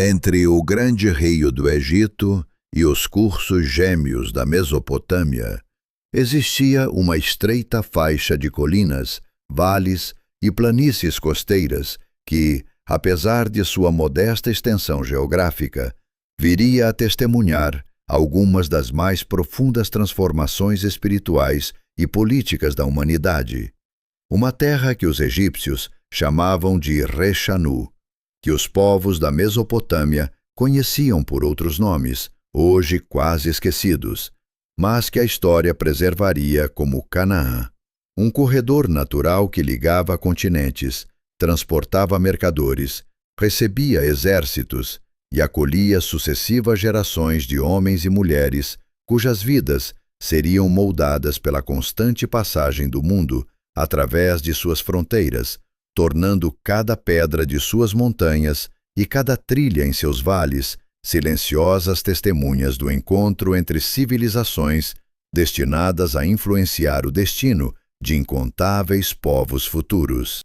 Entre o grande rio do Egito e os cursos gêmeos da Mesopotâmia, existia uma estreita faixa de colinas, vales e planícies costeiras que, apesar de sua modesta extensão geográfica, viria a testemunhar algumas das mais profundas transformações espirituais e políticas da humanidade. Uma terra que os egípcios chamavam de Reshanu, que os povos da Mesopotâmia conheciam por outros nomes, hoje quase esquecidos, mas que a história preservaria como Canaã. Um corredor natural que ligava continentes, transportava mercadores, recebia exércitos e acolhia sucessivas gerações de homens e mulheres cujas vidas seriam moldadas pela constante passagem do mundo através de suas fronteiras, tornando cada pedra de suas montanhas e cada trilha em seus vales silenciosas testemunhas do encontro entre civilizações destinadas a influenciar o destino de incontáveis povos futuros.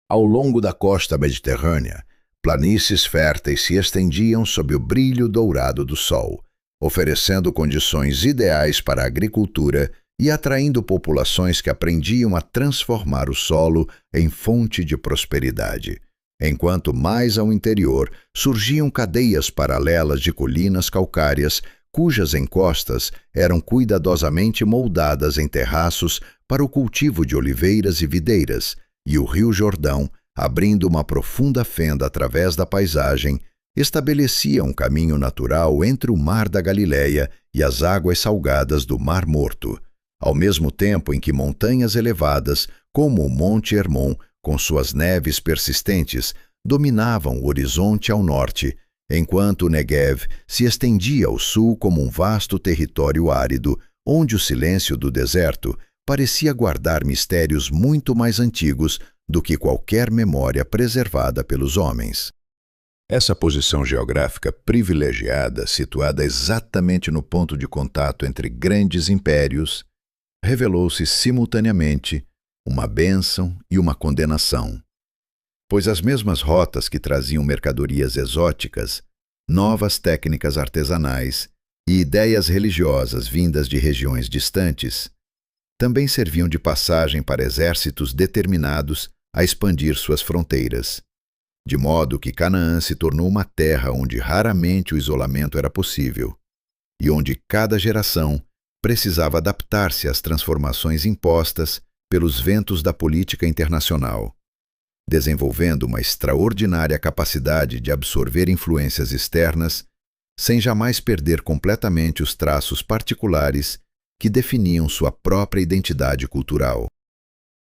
Ao longo da costa mediterrânea, planícies férteis se estendiam sob o brilho dourado do sol, oferecendo condições ideais para a agricultura e atraindo populações que aprendiam a transformar o solo em fonte de prosperidade. Enquanto mais ao interior surgiam cadeias paralelas de colinas calcárias cujas encostas eram cuidadosamente moldadas em terraços para o cultivo de oliveiras e videiras, e o Rio Jordão, abrindo uma profunda fenda através da paisagem, estabelecia um caminho natural entre o Mar da Galileia e as águas salgadas do Mar Morto, ao mesmo tempo em que montanhas elevadas, como o Monte Hermon, com suas neves persistentes, dominavam o horizonte ao norte, enquanto o Negev se estendia ao sul como um vasto território árido, onde o silêncio do deserto parecia guardar mistérios muito mais antigos do que qualquer memória preservada pelos homens. Essa posição geográfica privilegiada, situada exatamente no ponto de contato entre grandes impérios, revelou-se simultaneamente uma bênção e uma condenação, pois as mesmas rotas que traziam mercadorias exóticas, novas técnicas artesanais e ideias religiosas vindas de regiões distantes, também serviam de passagem para exércitos determinados a expandir suas fronteiras, de modo que Canaã se tornou uma terra onde raramente o isolamento era possível e onde cada geração precisava adaptar-se às transformações impostas pelos ventos da política internacional, desenvolvendo uma extraordinária capacidade de absorver influências externas sem jamais perder completamente os traços particulares que definiam sua própria identidade cultural.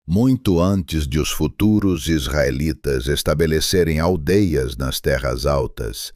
Muito antes de os futuros israelitas estabelecerem aldeias nas terras altas,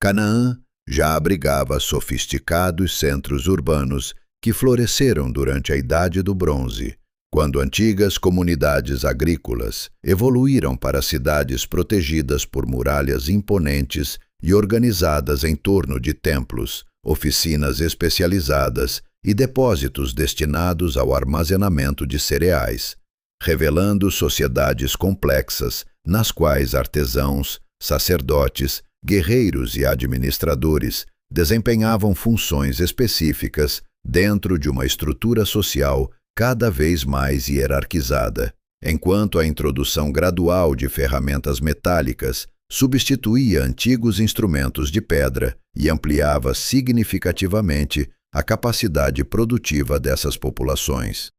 Canaã já abrigava sofisticados centros urbanos que floresceram durante a Idade do Bronze, quando antigas comunidades agrícolas evoluíram para cidades protegidas por muralhas imponentes e organizadas em torno de templos, oficinas especializadas e depósitos destinados ao armazenamento de cereais, revelando sociedades complexas nas quais artesãos, sacerdotes, guerreiros e administradores desempenhavam funções específicas dentro de uma estrutura social cada vez mais hierarquizada, enquanto a introdução gradual de ferramentas metálicas substituía antigos instrumentos de pedra e ampliava significativamente a capacidade produtiva dessas populações.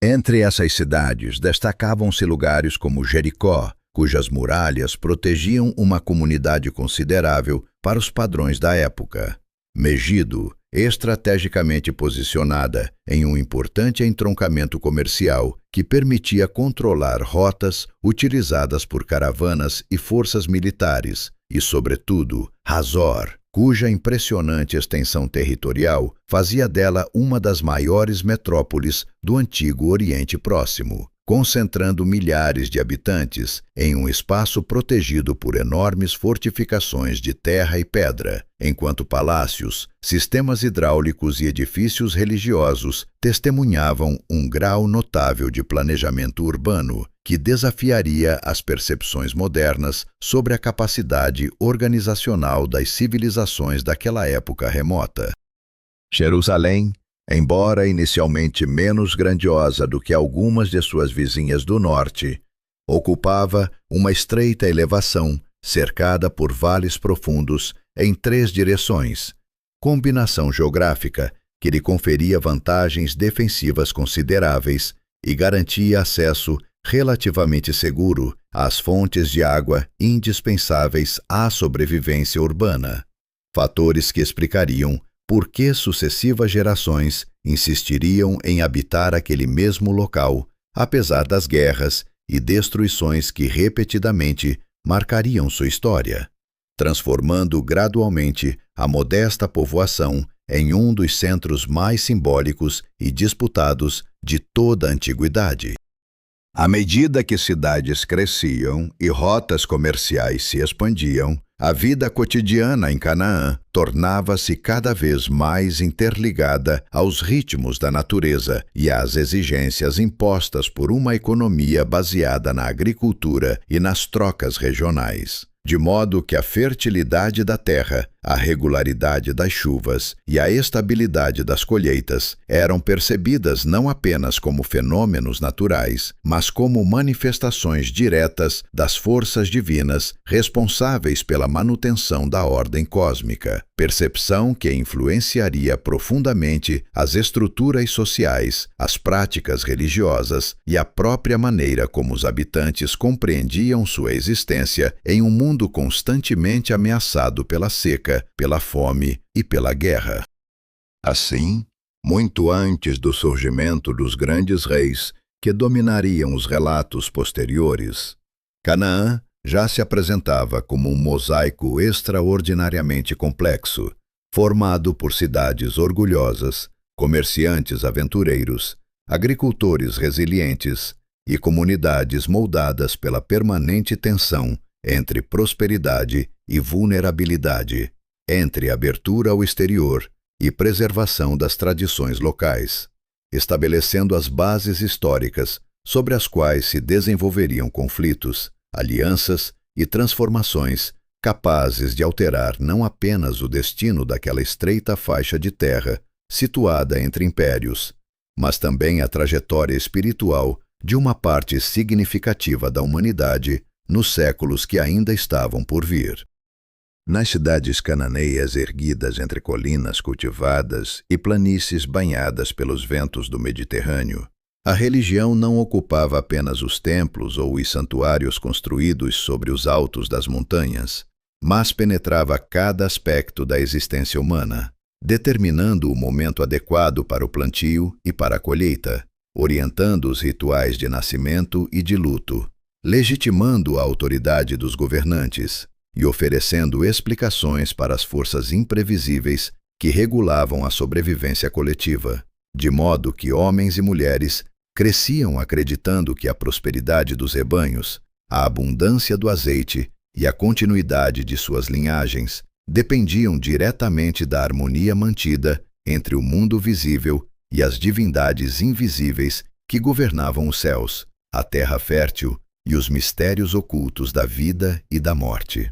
Entre essas cidades destacavam-se lugares como Jericó, cujas muralhas protegiam uma comunidade considerável para os padrões da época. Megido, estrategicamente posicionada em um importante entroncamento comercial que permitia controlar rotas utilizadas por caravanas e forças militares, e, sobretudo, Hazor, cuja impressionante extensão territorial fazia dela uma das maiores metrópoles do antigo Oriente Próximo, concentrando milhares de habitantes em um espaço protegido por enormes fortificações de terra e pedra, enquanto palácios, sistemas hidráulicos e edifícios religiosos testemunhavam um grau notável de planejamento urbano que desafiaria as percepções modernas sobre a capacidade organizacional das civilizações daquela época remota. Jerusalém, embora inicialmente menos grandiosa do que algumas de suas vizinhas do norte, ocupava uma estreita elevação cercada por vales profundos em 3 direções, combinação geográfica que lhe conferia vantagens defensivas consideráveis e garantia acesso relativamente seguro às fontes de água indispensáveis à sobrevivência urbana, fatores que explicariam por que sucessivas gerações insistiriam em habitar aquele mesmo local, apesar das guerras e destruições que repetidamente marcariam sua história, transformando gradualmente a modesta povoação em um dos centros mais simbólicos e disputados de toda a antiguidade. À medida que cidades cresciam e rotas comerciais se expandiam, a vida cotidiana em Canaã tornava-se cada vez mais interligada aos ritmos da natureza e às exigências impostas por uma economia baseada na agricultura e nas trocas regionais, de modo que a fertilidade da terra, a regularidade das chuvas e a estabilidade das colheitas eram percebidas não apenas como fenômenos naturais, mas como manifestações diretas das forças divinas responsáveis pela manutenção da ordem cósmica, percepção que influenciaria profundamente as estruturas sociais, as práticas religiosas e a própria maneira como os habitantes compreendiam sua existência em um mundo constantemente ameaçado pela seca, pela fome e pela guerra. Assim, muito antes do surgimento dos grandes reis que dominariam os relatos posteriores, Canaã já se apresentava como um mosaico extraordinariamente complexo, formado por cidades orgulhosas, comerciantes aventureiros, agricultores resilientes e comunidades moldadas pela permanente tensão entre prosperidade e vulnerabilidade, entre abertura ao exterior e preservação das tradições locais, estabelecendo as bases históricas sobre as quais se desenvolveriam conflitos, alianças e transformações capazes de alterar não apenas o destino daquela estreita faixa de terra situada entre impérios, mas também a trajetória espiritual de uma parte significativa da humanidade nos séculos que ainda estavam por vir. Nas cidades cananeias erguidas entre colinas cultivadas e planícies banhadas pelos ventos do Mediterrâneo, a religião não ocupava apenas os templos ou os santuários construídos sobre os altos das montanhas, mas penetrava cada aspecto da existência humana, determinando o momento adequado para o plantio e para a colheita, orientando os rituais de nascimento e de luto, legitimando a autoridade dos governantes e oferecendo explicações para as forças imprevisíveis que regulavam a sobrevivência coletiva, de modo que homens e mulheres cresciam acreditando que a prosperidade dos rebanhos, a abundância do azeite e a continuidade de suas linhagens dependiam diretamente da harmonia mantida entre o mundo visível e as divindades invisíveis que governavam os céus, a terra fértil e os mistérios ocultos da vida e da morte.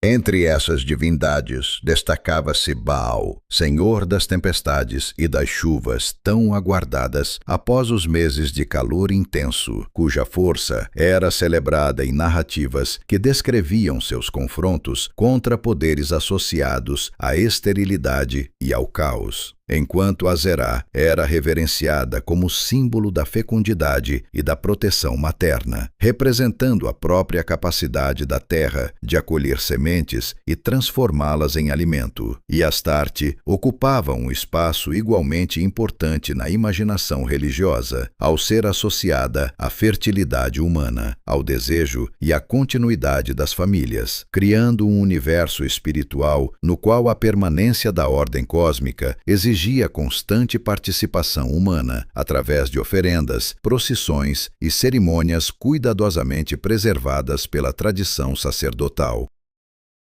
Entre essas divindades destacava-se Baal, senhor das tempestades e das chuvas tão aguardadas após os meses de calor intenso, cuja força era celebrada em narrativas que descreviam seus confrontos contra poderes associados à esterilidade e ao caos, enquanto Azerá era reverenciada como símbolo da fecundidade e da proteção materna, representando a própria capacidade da terra de acolher sementes e transformá-las em alimento, e Astarte ocupava um espaço igualmente importante na imaginação religiosa, ao ser associada à fertilidade humana, ao desejo e à continuidade das famílias, criando um universo espiritual no qual a permanência da ordem cósmica exigia exigia constante participação humana, através de oferendas, procissões e cerimônias cuidadosamente preservadas pela tradição sacerdotal.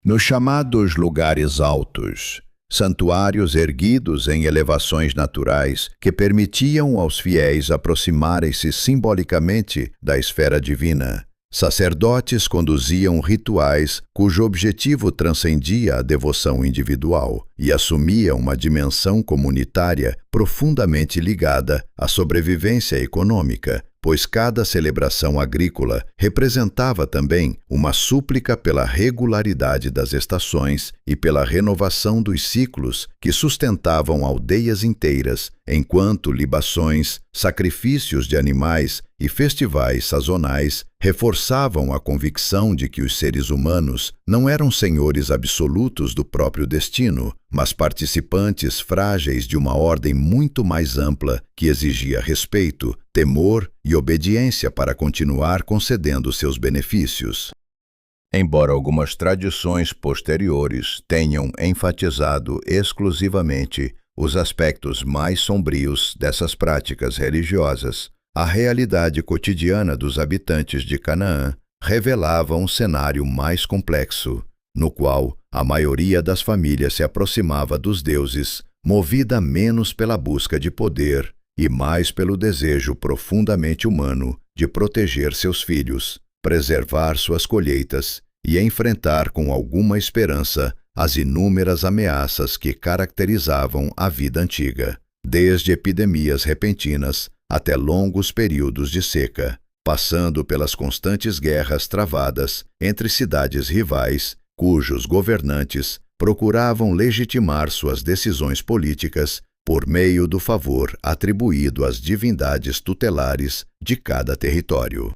Nos chamados lugares altos, santuários erguidos em elevações naturais que permitiam aos fiéis aproximarem-se simbolicamente da esfera divina, sacerdotes conduziam rituais cujo objetivo transcendia a devoção individual e assumia uma dimensão comunitária profundamente ligada à sobrevivência econômica, pois cada celebração agrícola representava também uma súplica pela regularidade das estações e pela renovação dos ciclos que sustentavam aldeias inteiras, enquanto libações, sacrifícios de animais e festivais sazonais reforçavam a convicção de que os seres humanos não eram senhores absolutos do próprio destino, mas participantes frágeis de uma ordem muito mais ampla que exigia respeito, temor e obediência para continuar concedendo seus benefícios. Embora algumas tradições posteriores tenham enfatizado exclusivamente os aspectos mais sombrios dessas práticas religiosas, a realidade cotidiana dos habitantes de Canaã revelava um cenário mais complexo, no qual a maioria das famílias se aproximava dos deuses, movida menos pela busca de poder e mais pelo desejo profundamente humano de proteger seus filhos, preservar suas colheitas e enfrentar com alguma esperança as inúmeras ameaças que caracterizavam a vida antiga, desde epidemias repentinas até longos períodos de seca, passando pelas constantes guerras travadas entre cidades rivais, cujos governantes procuravam legitimar suas decisões políticas por meio do favor atribuído às divindades tutelares de cada território.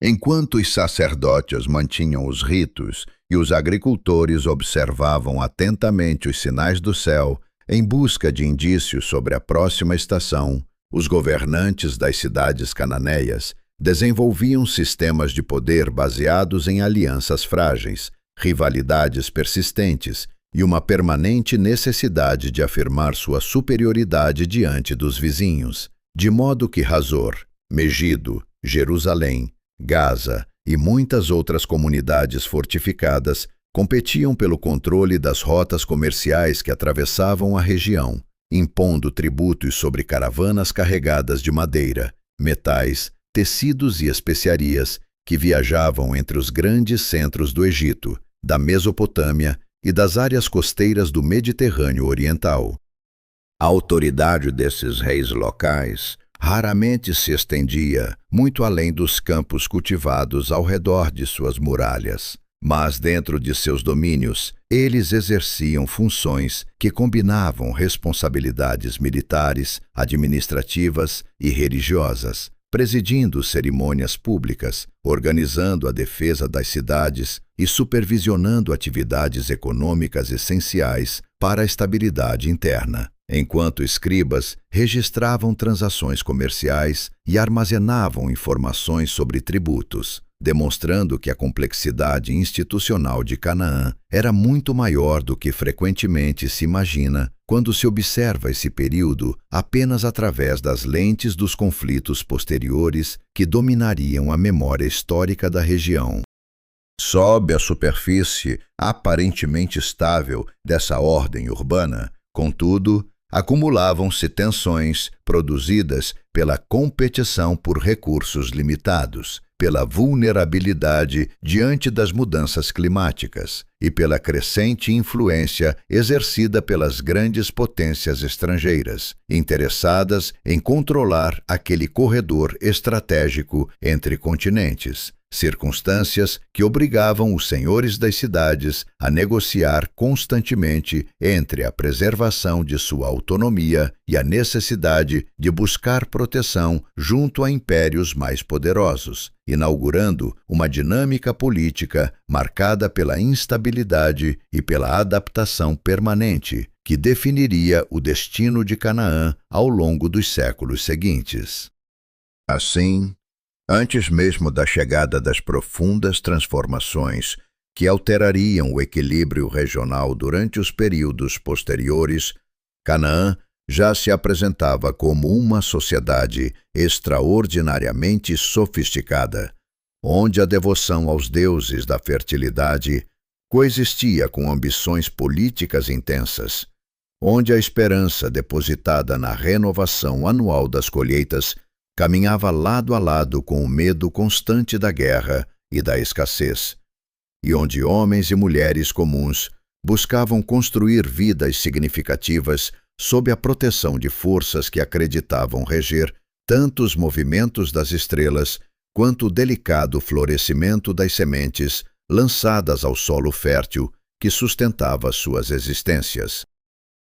Enquanto os sacerdotes mantinham os ritos e os agricultores observavam atentamente os sinais do céu em busca de indícios sobre a próxima estação, os governantes das cidades cananeias desenvolviam sistemas de poder baseados em alianças frágeis, rivalidades persistentes e uma permanente necessidade de afirmar sua superioridade diante dos vizinhos, de modo que Hazor, Megido, Jerusalém, Gaza e muitas outras comunidades fortificadas competiam pelo controle das rotas comerciais que atravessavam a região, impondo tributos sobre caravanas carregadas de madeira, metais, tecidos e especiarias que viajavam entre os grandes centros do Egito, da Mesopotâmia e das áreas costeiras do Mediterrâneo Oriental. A autoridade desses reis locais raramente se estendia muito além dos campos cultivados ao redor de suas muralhas, mas dentro de seus domínios eles exerciam funções que combinavam responsabilidades militares, administrativas e religiosas, presidindo cerimônias públicas, organizando a defesa das cidades e supervisionando atividades econômicas essenciais para a estabilidade interna, enquanto escribas registravam transações comerciais e armazenavam informações sobre tributos, demonstrando que a complexidade institucional de Canaã era muito maior do que frequentemente se imagina quando se observa esse período apenas através das lentes dos conflitos posteriores que dominariam a memória histórica da região. Sob a superfície aparentemente estável dessa ordem urbana, contudo, acumulavam-se tensões produzidas pela competição por recursos limitados, pela vulnerabilidade diante das mudanças climáticas e pela crescente influência exercida pelas grandes potências estrangeiras, interessadas em controlar aquele corredor estratégico entre continentes, circunstâncias que obrigavam os senhores das cidades a negociar constantemente entre a preservação de sua autonomia e a necessidade de buscar proteção junto a impérios mais poderosos, inaugurando uma dinâmica política marcada pela instabilidade e pela adaptação permanente, que definiria o destino de Canaã ao longo dos séculos seguintes. Assim, antes mesmo da chegada das profundas transformações que alterariam o equilíbrio regional durante os períodos posteriores, Canaã já se apresentava como uma sociedade extraordinariamente sofisticada, onde a devoção aos deuses da fertilidade coexistia com ambições políticas intensas, onde a esperança depositada na renovação anual das colheitas caminhava lado a lado com o medo constante da guerra e da escassez, e onde homens e mulheres comuns buscavam construir vidas significativas sob a proteção de forças que acreditavam reger tanto os movimentos das estrelas quanto o delicado florescimento das sementes lançadas ao solo fértil que sustentava suas existências.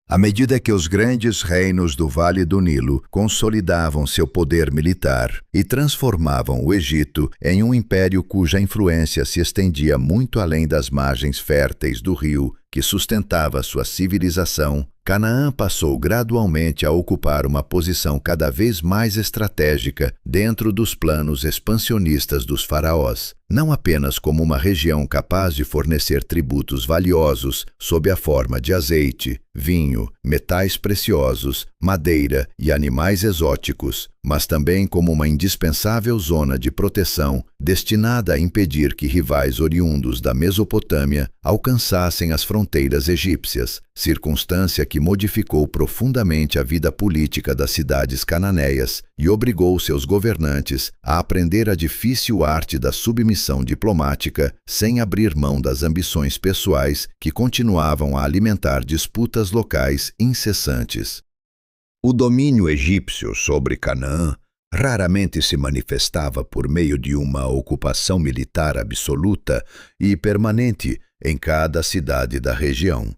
À medida que os grandes reinos do Vale do Nilo consolidavam seu poder militar e transformavam o Egito em um império cuja influência se estendia muito além das margens férteis do rio que sustentava sua civilização, Canaã passou gradualmente a ocupar uma posição cada vez mais estratégica dentro dos planos expansionistas dos faraós, não apenas como uma região capaz de fornecer tributos valiosos sob a forma de azeite, vinho, metais preciosos, madeira e animais exóticos, mas também como uma indispensável zona de proteção destinada a impedir que rivais oriundos da Mesopotâmia alcançassem as fronteiras egípcias, circunstância que modificou profundamente a vida política das cidades cananeias e obrigou seus governantes a aprender a difícil arte da submissão diplomática sem abrir mão das ambições pessoais que continuavam a alimentar disputas locais incessantes. O domínio egípcio sobre Canaã raramente se manifestava por meio de uma ocupação militar absoluta e permanente em cada cidade da região,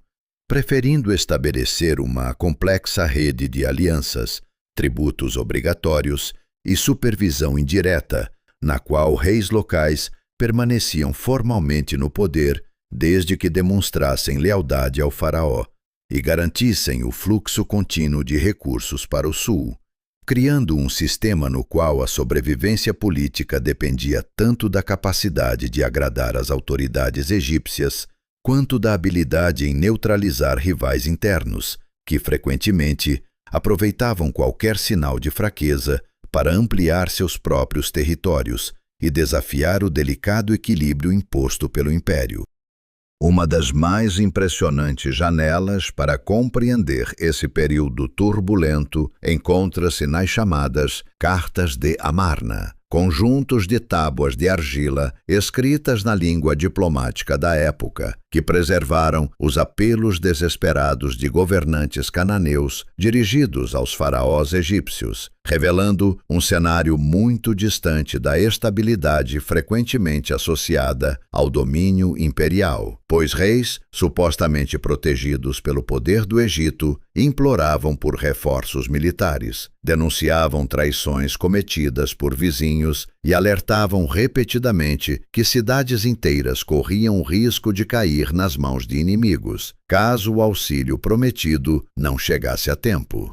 preferindo estabelecer uma complexa rede de alianças, tributos obrigatórios e supervisão indireta, na qual reis locais permaneciam formalmente no poder desde que demonstrassem lealdade ao faraó e garantissem o fluxo contínuo de recursos para o sul, criando um sistema no qual a sobrevivência política dependia tanto da capacidade de agradar as autoridades egípcias quanto da habilidade em neutralizar rivais internos, que frequentemente aproveitavam qualquer sinal de fraqueza para ampliar seus próprios territórios e desafiar o delicado equilíbrio imposto pelo império. Uma das mais impressionantes janelas para compreender esse período turbulento encontra-se nas chamadas Cartas de Amarna, conjuntos de tábuas de argila escritas na língua diplomática da época, que preservaram os apelos desesperados de governantes cananeus dirigidos aos faraós egípcios, revelando um cenário muito distante da estabilidade frequentemente associada ao domínio imperial, pois reis, supostamente protegidos pelo poder do Egito, imploravam por reforços militares, denunciavam traições cometidas por vizinhos e alertavam repetidamente que cidades inteiras corriam o risco de cair nas mãos de inimigos, caso o auxílio prometido não chegasse a tempo.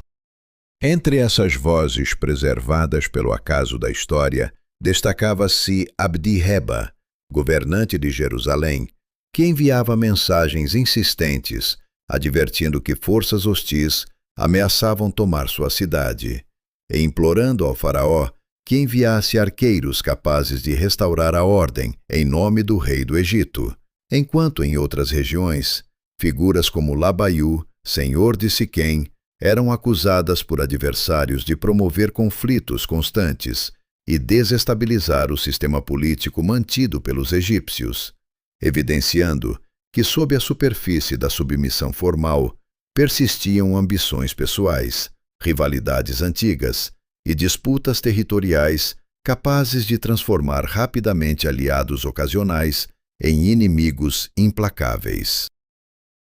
Entre essas vozes preservadas pelo acaso da história, destacava-se Abdi-Reba, governante de Jerusalém, que enviava mensagens insistentes, advertindo que forças hostis ameaçavam tomar sua cidade, e implorando ao faraó que enviasse arqueiros capazes de restaurar a ordem em nome do rei do Egito, enquanto em outras regiões, figuras como Labaiú, senhor de Siquém, eram acusadas por adversários de promover conflitos constantes e desestabilizar o sistema político mantido pelos egípcios, evidenciando que, sob a superfície da submissão formal, persistiam ambições pessoais, rivalidades antigas e disputas territoriais capazes de transformar rapidamente aliados ocasionais em inimigos implacáveis.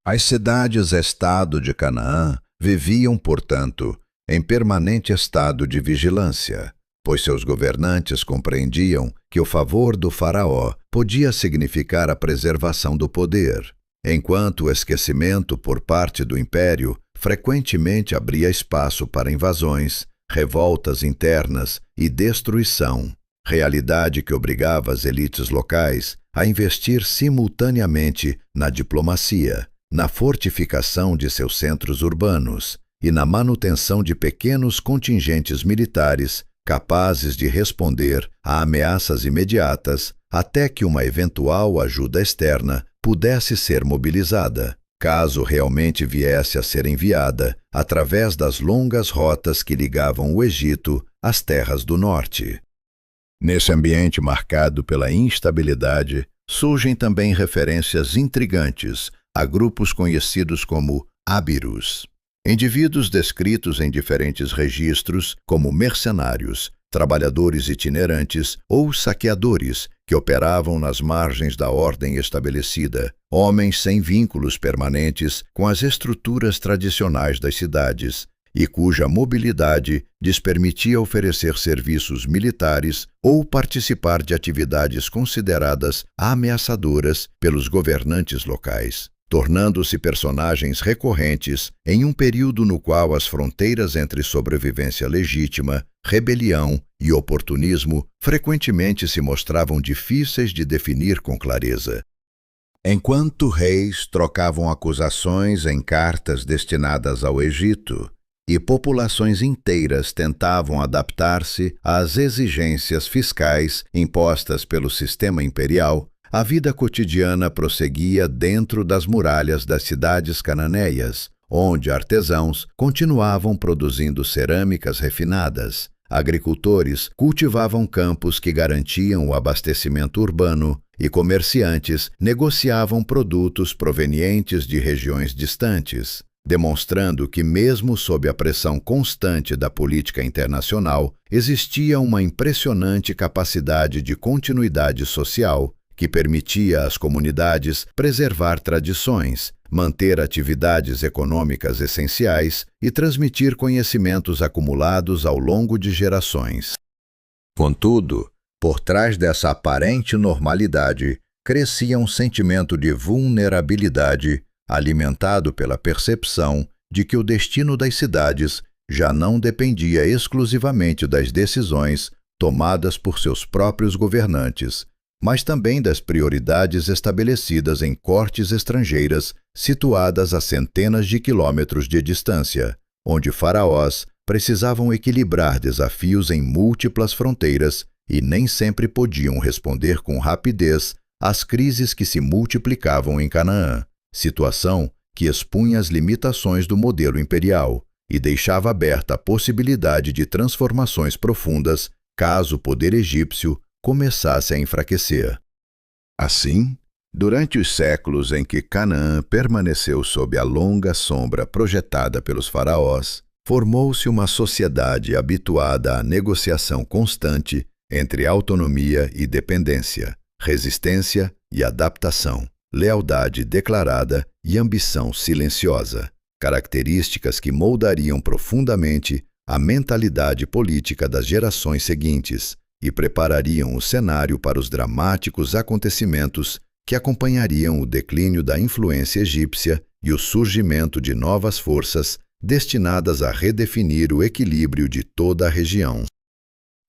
As cidades-estado de Canaã viviam, portanto, em permanente estado de vigilância, pois seus governantes compreendiam que o favor do faraó podia significar a preservação do poder, enquanto o esquecimento por parte do império frequentemente abria espaço para invasões, revoltas internas e destruição, realidade que obrigava as elites locais a investir simultaneamente na diplomacia, na fortificação de seus centros urbanos e na manutenção de pequenos contingentes militares capazes de responder a ameaças imediatas até que uma eventual ajuda externa pudesse ser mobilizada, caso realmente viesse a ser enviada, através das longas rotas que ligavam o Egito às terras do norte. Nesse ambiente marcado pela instabilidade, surgem também referências intrigantes a grupos conhecidos como ábirus, indivíduos descritos em diferentes registros como mercenários, trabalhadores itinerantes ou saqueadores que operavam nas margens da ordem estabelecida, homens sem vínculos permanentes com as estruturas tradicionais das cidades e cuja mobilidade lhes permitia oferecer serviços militares ou participar de atividades consideradas ameaçadoras pelos governantes locais, tornando-se personagens recorrentes em um período no qual as fronteiras entre sobrevivência legítima, rebelião e oportunismo frequentemente se mostravam difíceis de definir com clareza. Enquanto reis trocavam acusações em cartas destinadas ao Egito, e populações inteiras tentavam adaptar-se às exigências fiscais impostas pelo sistema imperial, a vida cotidiana prosseguia dentro das muralhas das cidades cananeias, onde artesãos continuavam produzindo cerâmicas refinadas, agricultores cultivavam campos que garantiam o abastecimento urbano e comerciantes negociavam produtos provenientes de regiões distantes, demonstrando que, mesmo sob a pressão constante da política internacional, existia uma impressionante capacidade de continuidade social que permitia às comunidades preservar tradições, manter atividades econômicas essenciais e transmitir conhecimentos acumulados ao longo de gerações. Contudo, por trás dessa aparente normalidade, crescia um sentimento de vulnerabilidade alimentado pela percepção de que o destino das cidades já não dependia exclusivamente das decisões tomadas por seus próprios governantes, mas também das prioridades estabelecidas em cortes estrangeiras situadas a centenas de quilômetros de distância, onde faraós precisavam equilibrar desafios em múltiplas fronteiras e nem sempre podiam responder com rapidez às crises que se multiplicavam em Canaã, situação que expunha as limitações do modelo imperial e deixava aberta a possibilidade de transformações profundas caso o poder egípcio começasse a enfraquecer. Assim, durante os séculos em que Canaã permaneceu sob a longa sombra projetada pelos faraós, formou-se uma sociedade habituada à negociação constante entre autonomia e dependência, resistência e adaptação, lealdade declarada e ambição silenciosa, características que moldariam profundamente a mentalidade política das gerações seguintes e preparariam o cenário para os dramáticos acontecimentos que acompanhariam o declínio da influência egípcia e o surgimento de novas forças destinadas a redefinir o equilíbrio de toda a região.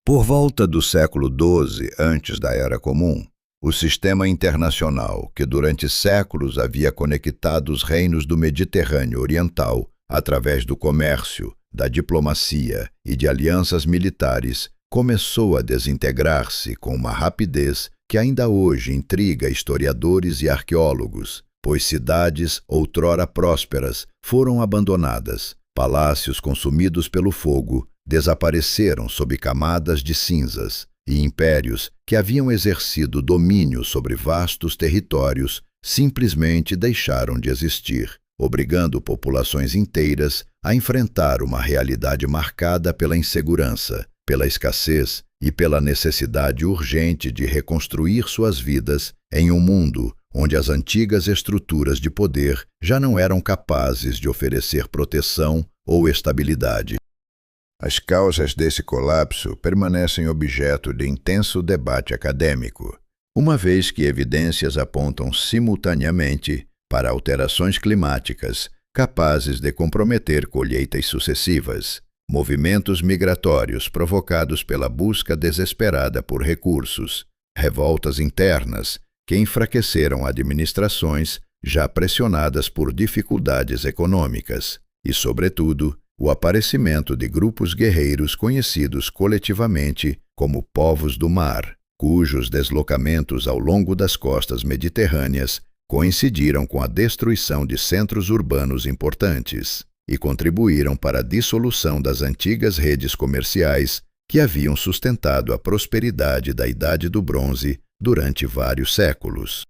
Por volta do século XII, antes da Era Comum, o sistema internacional, que durante séculos havia conectado os reinos do Mediterrâneo Oriental através do comércio, da diplomacia e de alianças militares, começou a desintegrar-se com uma rapidez que ainda hoje intriga historiadores e arqueólogos, pois cidades outrora prósperas foram abandonadas, palácios consumidos pelo fogo desapareceram sob camadas de cinzas, e impérios que haviam exercido domínio sobre vastos territórios simplesmente deixaram de existir, obrigando populações inteiras a enfrentar uma realidade marcada pela insegurança, pela escassez e pela necessidade urgente de reconstruir suas vidas em um mundo onde as antigas estruturas de poder já não eram capazes de oferecer proteção ou estabilidade. As causas desse colapso permanecem objeto de intenso debate acadêmico, uma vez que evidências apontam simultaneamente para alterações climáticas capazes de comprometer colheitas sucessivas, movimentos migratórios provocados pela busca desesperada por recursos, revoltas internas que enfraqueceram administrações já pressionadas por dificuldades econômicas, e, sobretudo, o aparecimento de grupos guerreiros conhecidos coletivamente como povos do mar, cujos deslocamentos ao longo das costas mediterrâneas coincidiram com a destruição de centros urbanos importantes e contribuíram para a dissolução das antigas redes comerciais que haviam sustentado a prosperidade da Idade do Bronze durante vários séculos.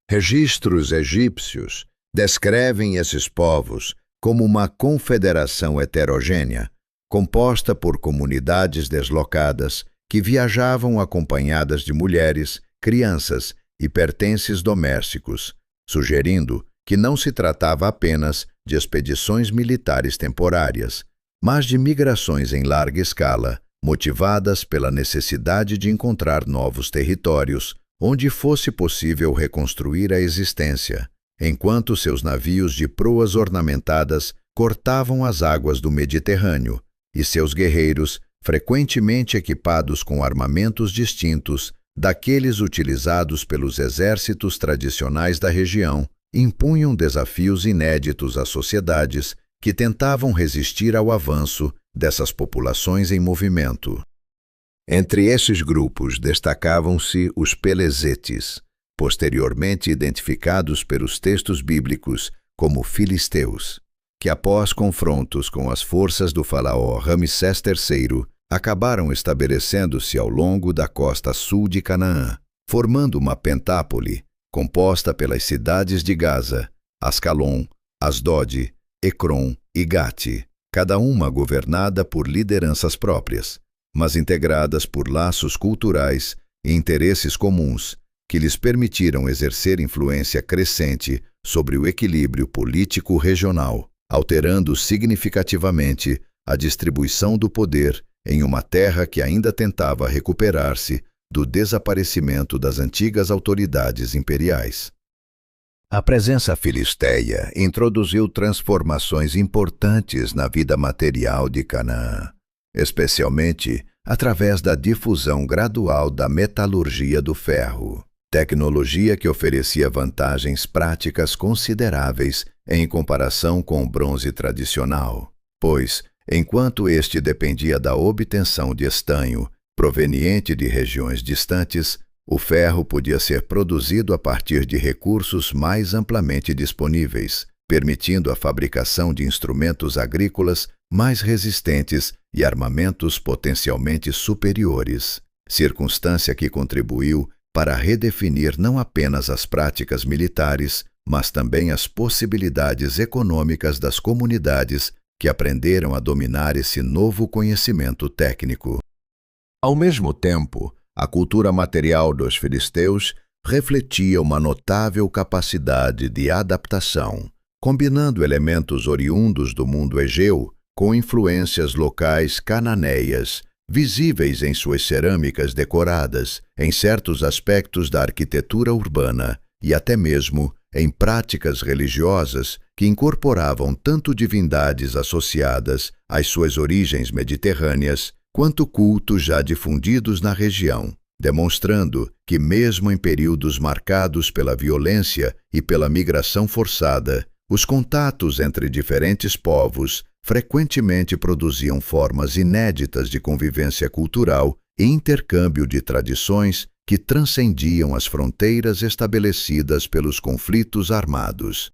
Registros egípcios descrevem esses povos como uma confederação heterogênea, composta por comunidades deslocadas que viajavam acompanhadas de mulheres, crianças e pertences domésticos, sugerindo que não se tratava apenas de expedições militares temporárias, mas de migrações em larga escala, motivadas pela necessidade de encontrar novos territórios onde fosse possível reconstruir a existência, enquanto seus navios de proas ornamentadas cortavam as águas do Mediterrâneo e seus guerreiros, frequentemente equipados com armamentos distintos daqueles utilizados pelos exércitos tradicionais da região, impunham desafios inéditos às sociedades que tentavam resistir ao avanço dessas populações em movimento. Entre esses grupos destacavam-se os pelezetes, posteriormente identificados pelos textos bíblicos como filisteus, que após confrontos com as forças do faraó Ramsés III, acabaram estabelecendo-se ao longo da costa sul de Canaã, formando uma pentápole composta pelas cidades de Gaza, Ascalon, Asdod, Ecrom e Gate, cada uma governada por lideranças próprias, mas integradas por laços culturais e interesses comuns que lhes permitiram exercer influência crescente sobre o equilíbrio político regional, alterando significativamente a distribuição do poder em uma terra que ainda tentava recuperar-se do desaparecimento das antigas autoridades imperiais. A presença filisteia introduziu transformações importantes na vida material de Canaã, especialmente através da difusão gradual da metalurgia do ferro, tecnologia que oferecia vantagens práticas consideráveis em comparação com o bronze tradicional, pois, enquanto este dependia da obtenção de estanho proveniente de regiões distantes, o ferro podia ser produzido a partir de recursos mais amplamente disponíveis, permitindo a fabricação de instrumentos agrícolas mais resistentes e armamentos potencialmente superiores, circunstância que contribuiu para redefinir não apenas as práticas militares, mas também as possibilidades econômicas das comunidades que aprenderam a dominar esse novo conhecimento técnico. Ao mesmo tempo, a cultura material dos filisteus refletia uma notável capacidade de adaptação, combinando elementos oriundos do mundo egeu com influências locais cananeias, visíveis em suas cerâmicas decoradas, em certos aspectos da arquitetura urbana e até mesmo em práticas religiosas que incorporavam tanto divindades associadas às suas origens mediterrâneas, quanto cultos já difundidos na região, demonstrando que mesmo em períodos marcados pela violência e pela migração forçada, os contatos entre diferentes povos frequentemente produziam formas inéditas de convivência cultural e intercâmbio de tradições que transcendiam as fronteiras estabelecidas pelos conflitos armados.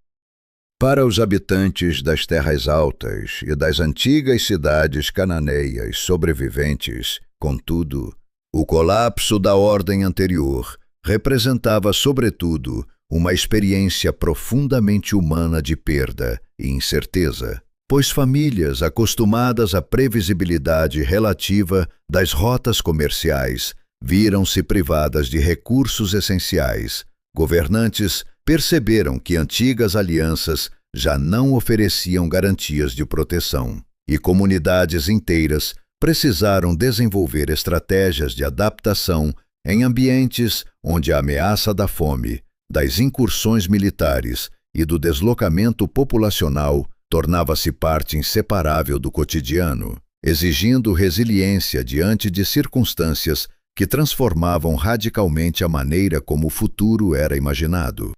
Para os habitantes das terras altas e das antigas cidades cananeias sobreviventes, contudo, o colapso da ordem anterior representava, sobretudo, uma experiência profundamente humana de perda e incerteza, pois famílias acostumadas à previsibilidade relativa das rotas comerciais viram-se privadas de recursos essenciais. Governantes perceberam que antigas alianças já não ofereciam garantias de proteção, e comunidades inteiras precisaram desenvolver estratégias de adaptação em ambientes onde a ameaça da fome, das incursões militares e do deslocamento populacional tornava-se parte inseparável do cotidiano, exigindo resiliência diante de circunstâncias que transformavam radicalmente a maneira como o futuro era imaginado.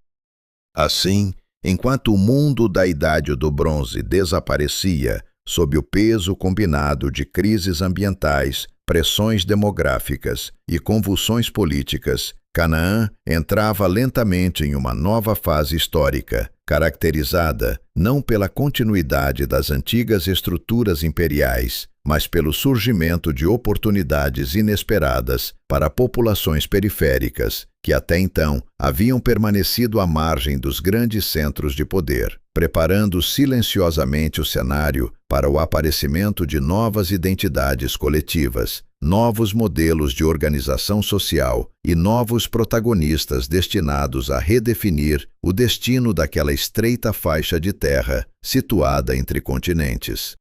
Assim, Enquanto o mundo da Idade do Bronze desaparecia sob o peso combinado de crises ambientais, pressões demográficas e convulsões políticas, Canaã entrava lentamente em uma nova fase histórica, caracterizada não pela continuidade das antigas estruturas imperiais, mas pelo surgimento de oportunidades inesperadas para populações periféricas que até então haviam permanecido à margem dos grandes centros de poder, preparando silenciosamente o cenário para o aparecimento de novas identidades coletivas, novos modelos de organização social e novos protagonistas destinados a redefinir o destino daquela estreita faixa de terra situada entre continentes.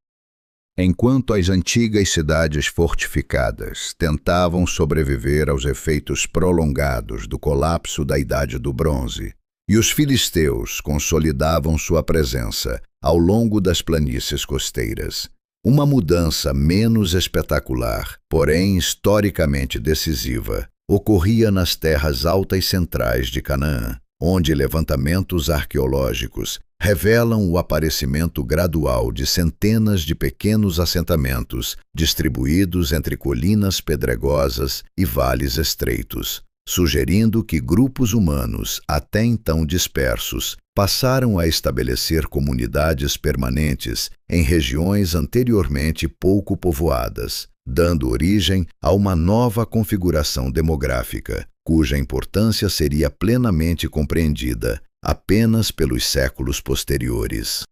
Enquanto as antigas cidades fortificadas tentavam sobreviver aos efeitos prolongados do colapso da Idade do Bronze, e os filisteus consolidavam sua presença ao longo das planícies costeiras, uma mudança menos espetacular, porém historicamente decisiva, ocorria nas terras altas centrais de Canaã, onde levantamentos arqueológicos revelam o aparecimento gradual de centenas de pequenos assentamentos distribuídos entre colinas pedregosas e vales estreitos, sugerindo que grupos humanos, até então dispersos, passaram a estabelecer comunidades permanentes em regiões anteriormente pouco povoadas, dando origem a uma nova configuração demográfica, cuja importância seria plenamente compreendida apenas pelos séculos posteriores.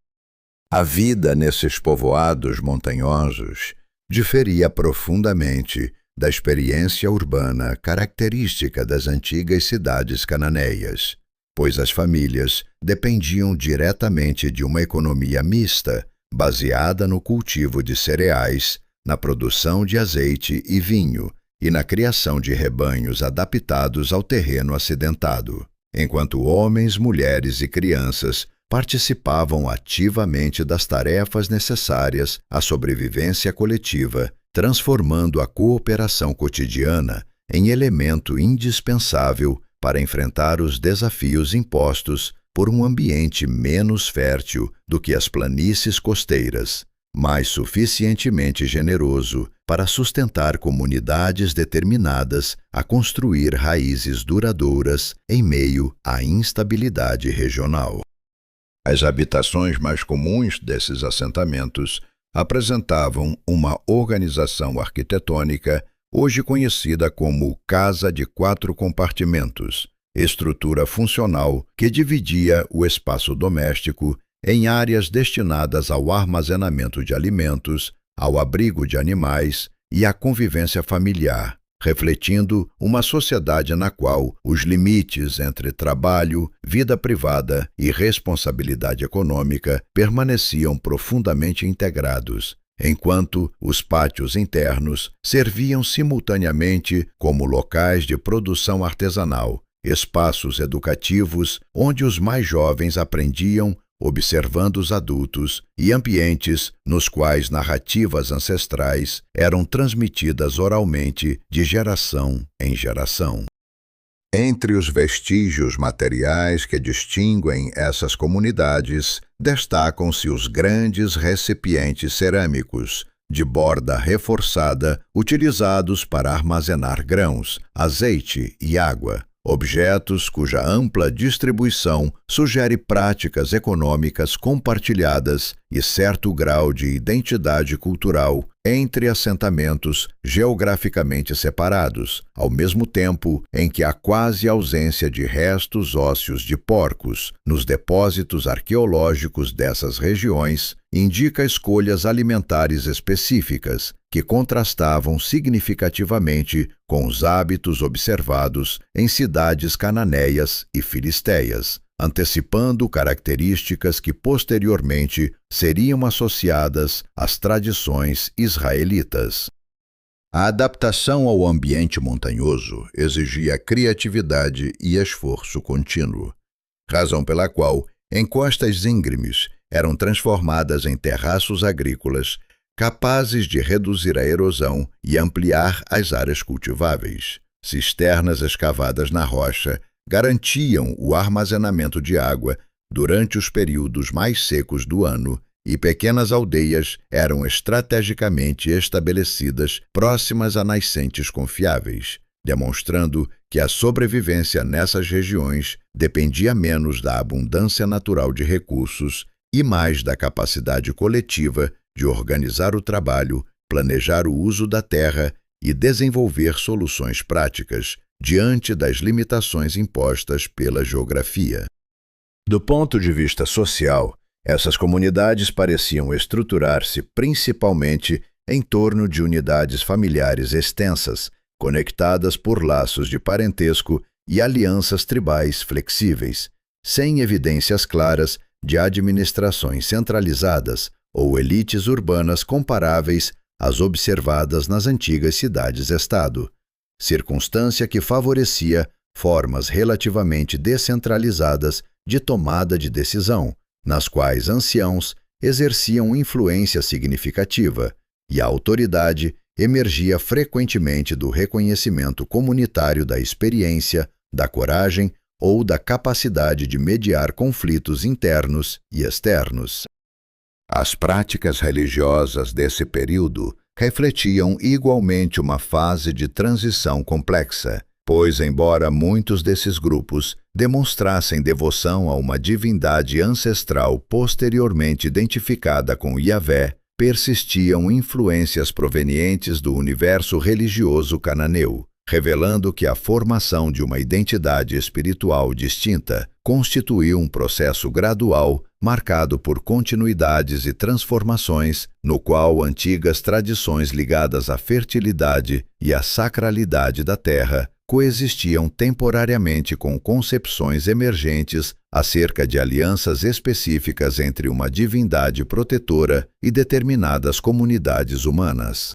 A vida nesses povoados montanhosos diferia profundamente da experiência urbana característica das antigas cidades cananeias, pois as famílias dependiam diretamente de uma economia mista, baseada no cultivo de cereais, na produção de azeite e vinho e na criação de rebanhos adaptados ao terreno acidentado, enquanto homens, mulheres e crianças participavam ativamente das tarefas necessárias à sobrevivência coletiva, transformando a cooperação cotidiana em elemento indispensável para enfrentar os desafios impostos por um ambiente menos fértil do que as planícies costeiras, mas suficientemente generoso para sustentar comunidades determinadas a construir raízes duradouras em meio à instabilidade regional. As habitações mais comuns desses assentamentos apresentavam uma organização arquitetônica hoje conhecida como casa de 4 compartimentos, estrutura funcional que dividia o espaço doméstico em áreas destinadas ao armazenamento de alimentos, ao abrigo de animais e à convivência familiar, refletindo uma sociedade na qual os limites entre trabalho, vida privada e responsabilidade econômica permaneciam profundamente integrados, enquanto os pátios internos serviam simultaneamente como locais de produção artesanal, espaços educativos onde os mais jovens aprendiam observando os adultos, e ambientes nos quais narrativas ancestrais eram transmitidas oralmente de geração em geração. Entre os vestígios materiais que distinguem essas comunidades, destacam-se os grandes recipientes cerâmicos, de borda reforçada, utilizados para armazenar grãos, azeite e água, objetos cuja ampla distribuição sugere práticas econômicas compartilhadas e certo grau de identidade cultural entre assentamentos geograficamente separados, ao mesmo tempo em que há quase ausência de restos ósseos de porcos nos depósitos arqueológicos dessas regiões, indica escolhas alimentares específicas que contrastavam significativamente com os hábitos observados em cidades cananeias e filisteias, antecipando características que posteriormente seriam associadas às tradições israelitas. A adaptação ao ambiente montanhoso exigia criatividade e esforço contínuo, razão pela qual encostas íngremes eram transformadas em terraços agrícolas capazes de reduzir a erosão e ampliar as áreas cultiváveis. Cisternas escavadas na rocha garantiam o armazenamento de água durante os períodos mais secos do ano, e pequenas aldeias eram estrategicamente estabelecidas próximas a nascentes confiáveis, demonstrando que a sobrevivência nessas regiões dependia menos da abundância natural de recursos e mais da capacidade coletiva de organizar o trabalho, planejar o uso da terra e desenvolver soluções práticas diante das limitações impostas pela geografia. Do ponto de vista social, essas comunidades pareciam estruturar-se principalmente em torno de unidades familiares extensas, conectadas por laços de parentesco e alianças tribais flexíveis, sem evidências claras de administrações centralizadas ou elites urbanas comparáveis às observadas nas antigas cidades-estado, circunstância que favorecia formas relativamente descentralizadas de tomada de decisão, nas quais anciãos exerciam influência significativa e a autoridade emergia frequentemente do reconhecimento comunitário da experiência, da coragem ou da capacidade de mediar conflitos internos e externos. As práticas religiosas desse período refletiam igualmente uma fase de transição complexa, pois, embora muitos desses grupos demonstrassem devoção a uma divindade ancestral posteriormente identificada com Yahvé, persistiam influências provenientes do universo religioso cananeu, revelando que a formação de uma identidade espiritual distinta constituiu um processo gradual marcado por continuidades e transformações, no qual antigas tradições ligadas à fertilidade e à sacralidade da terra coexistiam temporariamente com concepções emergentes acerca de alianças específicas entre uma divindade protetora e determinadas comunidades humanas.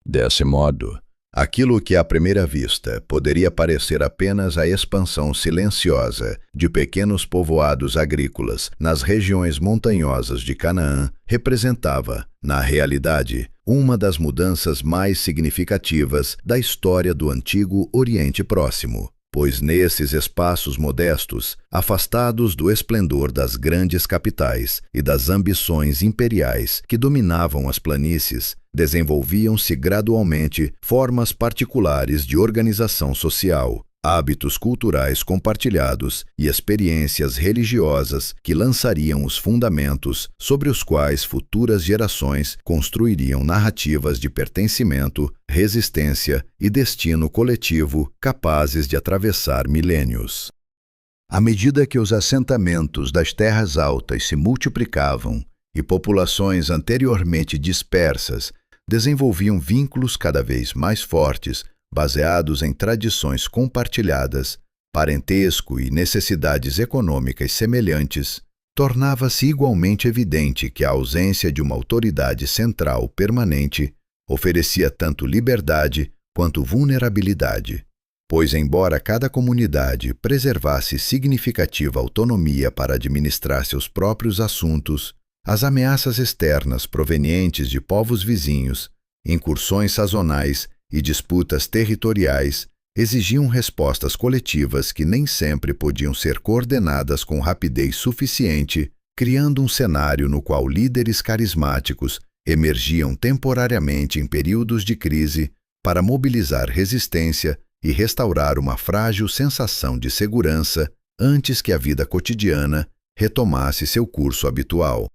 Desse modo, aquilo que à primeira vista poderia parecer apenas a expansão silenciosa de pequenos povoados agrícolas nas regiões montanhosas de Canaã representava, na realidade, uma das mudanças mais significativas da história do antigo Oriente Próximo, pois nesses espaços modestos, afastados do esplendor das grandes capitais e das ambições imperiais que dominavam as planícies, desenvolviam-se gradualmente formas particulares de organização social, hábitos culturais compartilhados e experiências religiosas que lançariam os fundamentos sobre os quais futuras gerações construiriam narrativas de pertencimento, resistência e destino coletivo capazes de atravessar milênios. À medida que os assentamentos das terras altas se multiplicavam e populações anteriormente dispersas desenvolviam vínculos cada vez mais fortes, baseados em tradições compartilhadas, parentesco e necessidades econômicas semelhantes, tornava-se igualmente evidente que a ausência de uma autoridade central permanente oferecia tanto liberdade quanto vulnerabilidade, pois, embora cada comunidade preservasse significativa autonomia para administrar seus próprios assuntos, as ameaças externas provenientes de povos vizinhos, incursões sazonais e disputas territoriais exigiam respostas coletivas que nem sempre podiam ser coordenadas com rapidez suficiente, criando um cenário no qual líderes carismáticos emergiam temporariamente em períodos de crise para mobilizar resistência e restaurar uma frágil sensação de segurança antes que a vida cotidiana retomasse seu curso habitual.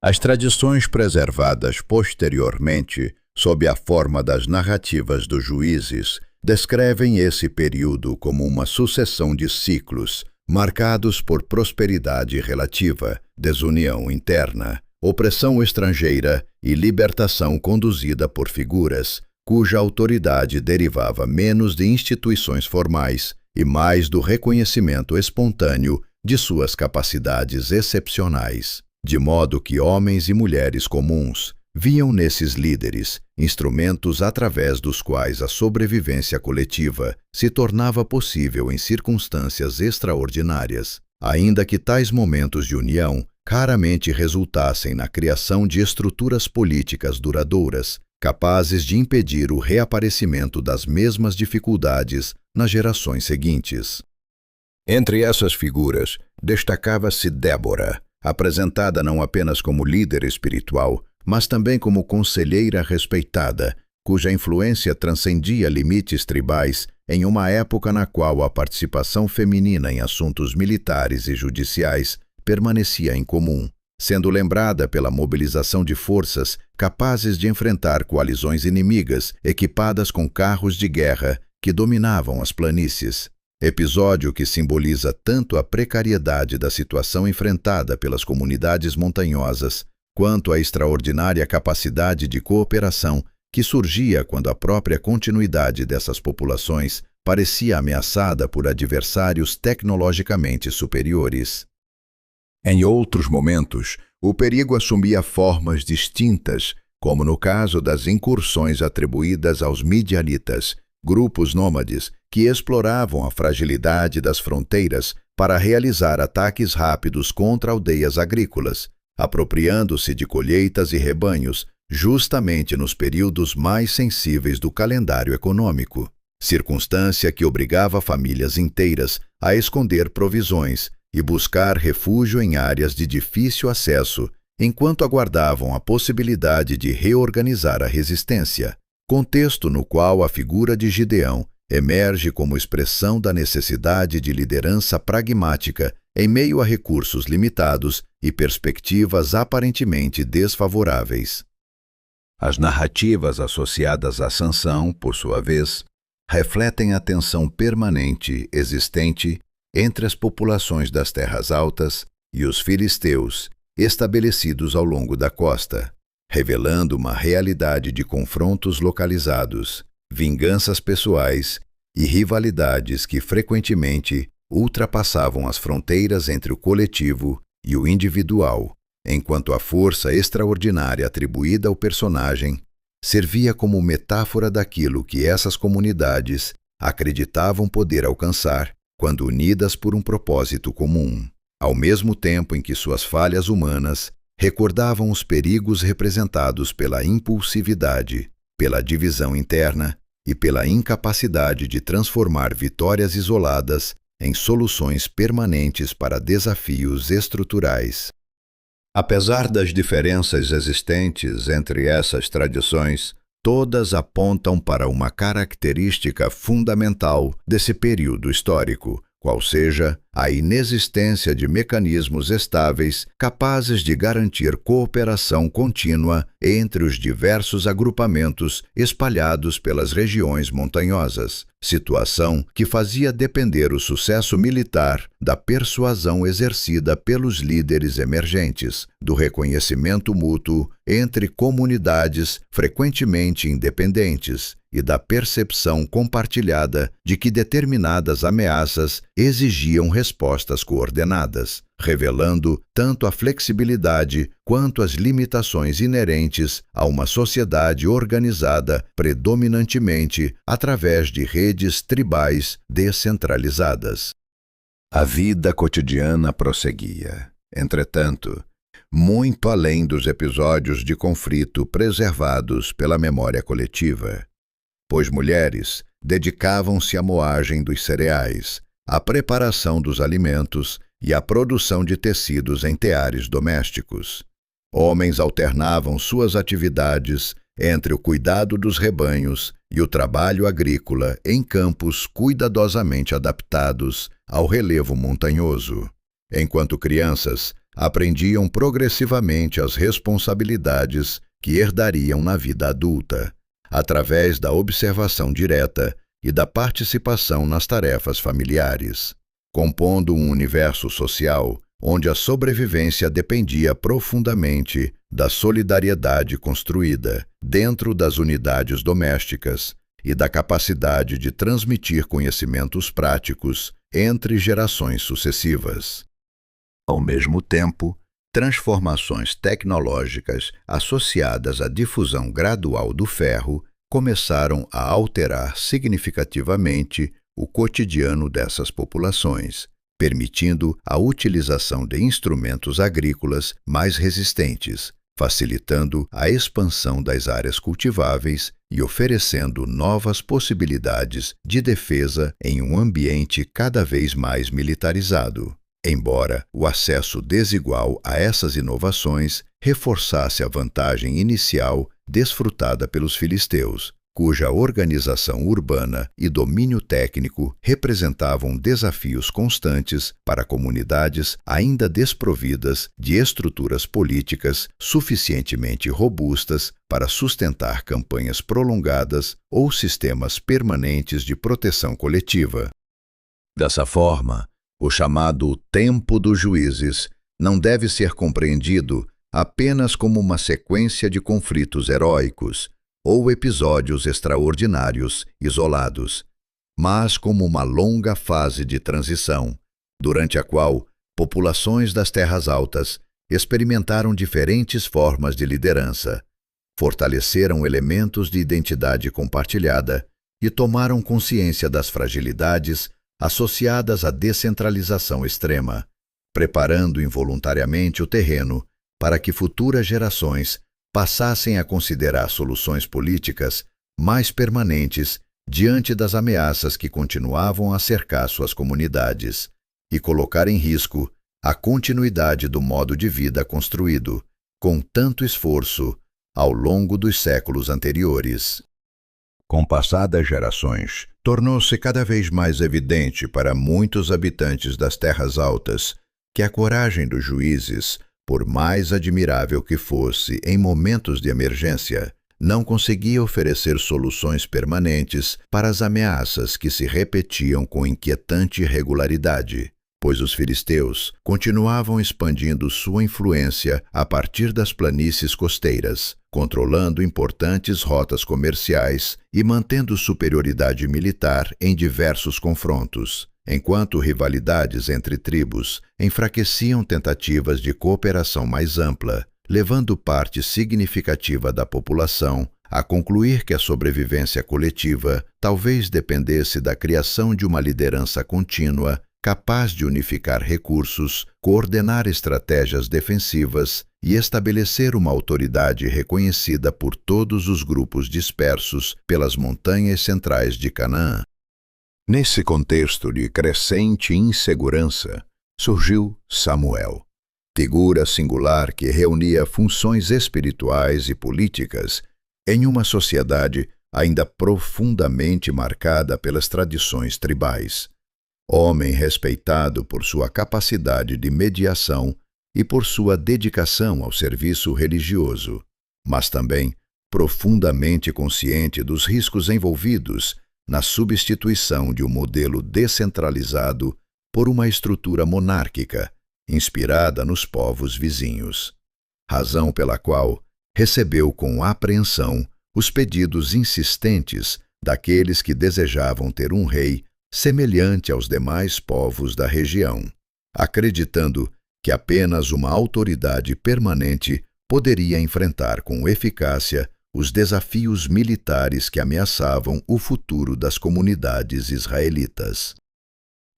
As tradições preservadas posteriormente, sob a forma das narrativas dos juízes, descrevem esse período como uma sucessão de ciclos, marcados por prosperidade relativa, desunião interna, opressão estrangeira e libertação conduzida por figuras, cuja autoridade derivava menos de instituições formais e mais do reconhecimento espontâneo de suas capacidades excepcionais, de modo que homens e mulheres comuns viam nesses líderes instrumentos através dos quais a sobrevivência coletiva se tornava possível em circunstâncias extraordinárias, ainda que tais momentos de união raramente resultassem na criação de estruturas políticas duradouras, capazes de impedir o reaparecimento das mesmas dificuldades nas gerações seguintes. Entre essas figuras, destacava-se Débora, apresentada não apenas como líder espiritual, mas também como conselheira respeitada, cuja influência transcendia limites tribais em uma época na qual a participação feminina em assuntos militares e judiciais permanecia incomum, sendo lembrada pela mobilização de forças capazes de enfrentar coalizões inimigas equipadas com carros de guerra que dominavam as planícies. Episódio que simboliza tanto a precariedade da situação enfrentada pelas comunidades montanhosas, quanto a extraordinária capacidade de cooperação que surgia quando a própria continuidade dessas populações parecia ameaçada por adversários tecnologicamente superiores. Em outros momentos, o perigo assumia formas distintas, como no caso das incursões atribuídas aos midianitas, grupos nômades que exploravam a fragilidade das fronteiras para realizar ataques rápidos contra aldeias agrícolas, apropriando-se de colheitas e rebanhos justamente nos períodos mais sensíveis do calendário econômico, circunstância que obrigava famílias inteiras a esconder provisões e buscar refúgio em áreas de difícil acesso, enquanto aguardavam a possibilidade de reorganizar a resistência, contexto no qual a figura de Gideão emerge como expressão da necessidade de liderança pragmática em meio a recursos limitados e perspectivas aparentemente desfavoráveis. As narrativas associadas à Sansão, por sua vez, refletem a tensão permanente existente entre as populações das terras altas e os filisteus estabelecidos ao longo da costa, revelando uma realidade de confrontos localizados, vinganças pessoais e rivalidades que frequentemente ultrapassavam as fronteiras entre o coletivo e o individual, enquanto a força extraordinária atribuída ao personagem servia como metáfora daquilo que essas comunidades acreditavam poder alcançar quando unidas por um propósito comum, ao mesmo tempo em que suas falhas humanas recordavam os perigos representados pela impulsividade, pela divisão interna e pela incapacidade de transformar vitórias isoladas em soluções permanentes para desafios estruturais. Apesar das diferenças existentes entre essas tradições, todas apontam para uma característica fundamental desse período histórico, qual seja a inexistência de mecanismos estáveis capazes de garantir cooperação contínua entre os diversos agrupamentos espalhados pelas regiões montanhosas, situação que fazia depender o sucesso militar da persuasão exercida pelos líderes emergentes, do reconhecimento mútuo entre comunidades frequentemente independentes e da percepção compartilhada de que determinadas ameaças exigiam respostas coordenadas, revelando tanto a flexibilidade quanto as limitações inerentes a uma sociedade organizada predominantemente através de redes tribais descentralizadas. A vida cotidiana prosseguia. Entretanto, muito além dos episódios de conflito preservados pela memória coletiva, pois mulheres dedicavam-se à moagem dos cereais, à preparação dos alimentos e à produção de tecidos em teares domésticos. Homens alternavam suas atividades entre o cuidado dos rebanhos e o trabalho agrícola em campos cuidadosamente adaptados ao relevo montanhoso, enquanto crianças aprendiam progressivamente as responsabilidades que herdariam na vida adulta, através da observação direta e da participação nas tarefas familiares, compondo um universo social onde a sobrevivência dependia profundamente da solidariedade construída dentro das unidades domésticas e da capacidade de transmitir conhecimentos práticos entre gerações sucessivas. Ao mesmo tempo, transformações tecnológicas associadas à difusão gradual do ferro começaram a alterar significativamente o cotidiano dessas populações, permitindo a utilização de instrumentos agrícolas mais resistentes, facilitando a expansão das áreas cultiváveis e oferecendo novas possibilidades de defesa em um ambiente cada vez mais militarizado. Embora o acesso desigual a essas inovações reforçasse a vantagem inicial desfrutada pelos filisteus, cuja organização urbana e domínio técnico representavam desafios constantes para comunidades ainda desprovidas de estruturas políticas suficientemente robustas para sustentar campanhas prolongadas ou sistemas permanentes de proteção coletiva. Dessa forma, o chamado Tempo dos Juízes não deve ser compreendido apenas como uma sequência de conflitos heróicos ou episódios extraordinários isolados, mas como uma longa fase de transição, durante a qual populações das terras altas experimentaram diferentes formas de liderança, fortaleceram elementos de identidade compartilhada e tomaram consciência das fragilidades associadas à descentralização extrema, preparando involuntariamente o terreno para que futuras gerações passassem a considerar soluções políticas mais permanentes diante das ameaças que continuavam a cercar suas comunidades e colocar em risco a continuidade do modo de vida construído, com tanto esforço, ao longo dos séculos anteriores. Com passadas gerações, tornou-se cada vez mais evidente para muitos habitantes das terras altas que a coragem dos juízes, por mais admirável que fosse em momentos de emergência, não conseguia oferecer soluções permanentes para as ameaças que se repetiam com inquietante regularidade, pois os filisteus continuavam expandindo sua influência a partir das planícies costeiras, controlando importantes rotas comerciais e mantendo superioridade militar em diversos confrontos, enquanto rivalidades entre tribos enfraqueciam tentativas de cooperação mais ampla, levando parte significativa da população a concluir que a sobrevivência coletiva talvez dependesse da criação de uma liderança contínua capaz de unificar recursos, coordenar estratégias defensivas e estabelecer uma autoridade reconhecida por todos os grupos dispersos pelas montanhas centrais de Canaã. Nesse contexto de crescente insegurança, surgiu Samuel, figura singular que reunia funções espirituais e políticas em uma sociedade ainda profundamente marcada pelas tradições tribais. Homem respeitado por sua capacidade de mediação e por sua dedicação ao serviço religioso, mas também profundamente consciente dos riscos envolvidos na substituição de um modelo descentralizado por uma estrutura monárquica, inspirada nos povos vizinhos, razão pela qual recebeu com apreensão os pedidos insistentes daqueles que desejavam ter um rei semelhante aos demais povos da região, acreditando que apenas uma autoridade permanente poderia enfrentar com eficácia os desafios militares que ameaçavam o futuro das comunidades israelitas.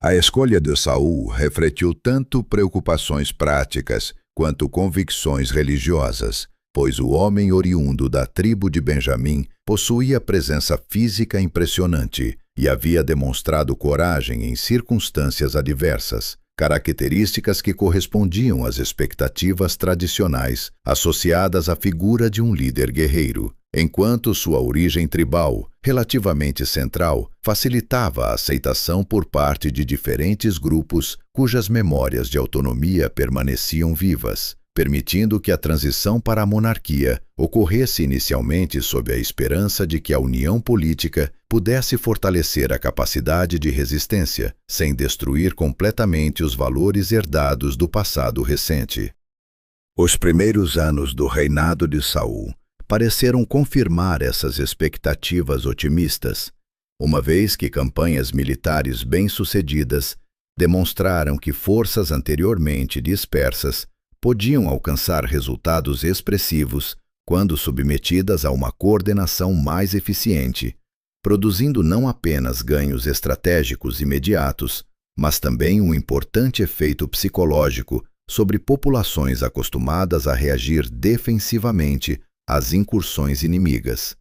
A escolha de Saul refletiu tanto preocupações práticas quanto convicções religiosas, pois o homem oriundo da tribo de Benjamim possuía presença física impressionante e havia demonstrado coragem em circunstâncias adversas, características que correspondiam às expectativas tradicionais associadas à figura de um líder guerreiro, enquanto sua origem tribal, relativamente central, facilitava a aceitação por parte de diferentes grupos cujas memórias de autonomia permaneciam vivas, permitindo que a transição para a monarquia ocorresse inicialmente sob a esperança de que a união política pudesse fortalecer a capacidade de resistência, sem destruir completamente os valores herdados do passado recente. Os primeiros anos do reinado de Saul pareceram confirmar essas expectativas otimistas, uma vez que campanhas militares bem-sucedidas demonstraram que forças anteriormente dispersas podiam alcançar resultados expressivos quando submetidas a uma coordenação mais eficiente, produzindo não apenas ganhos estratégicos imediatos, mas também um importante efeito psicológico sobre populações acostumadas a reagir defensivamente às incursões inimigas,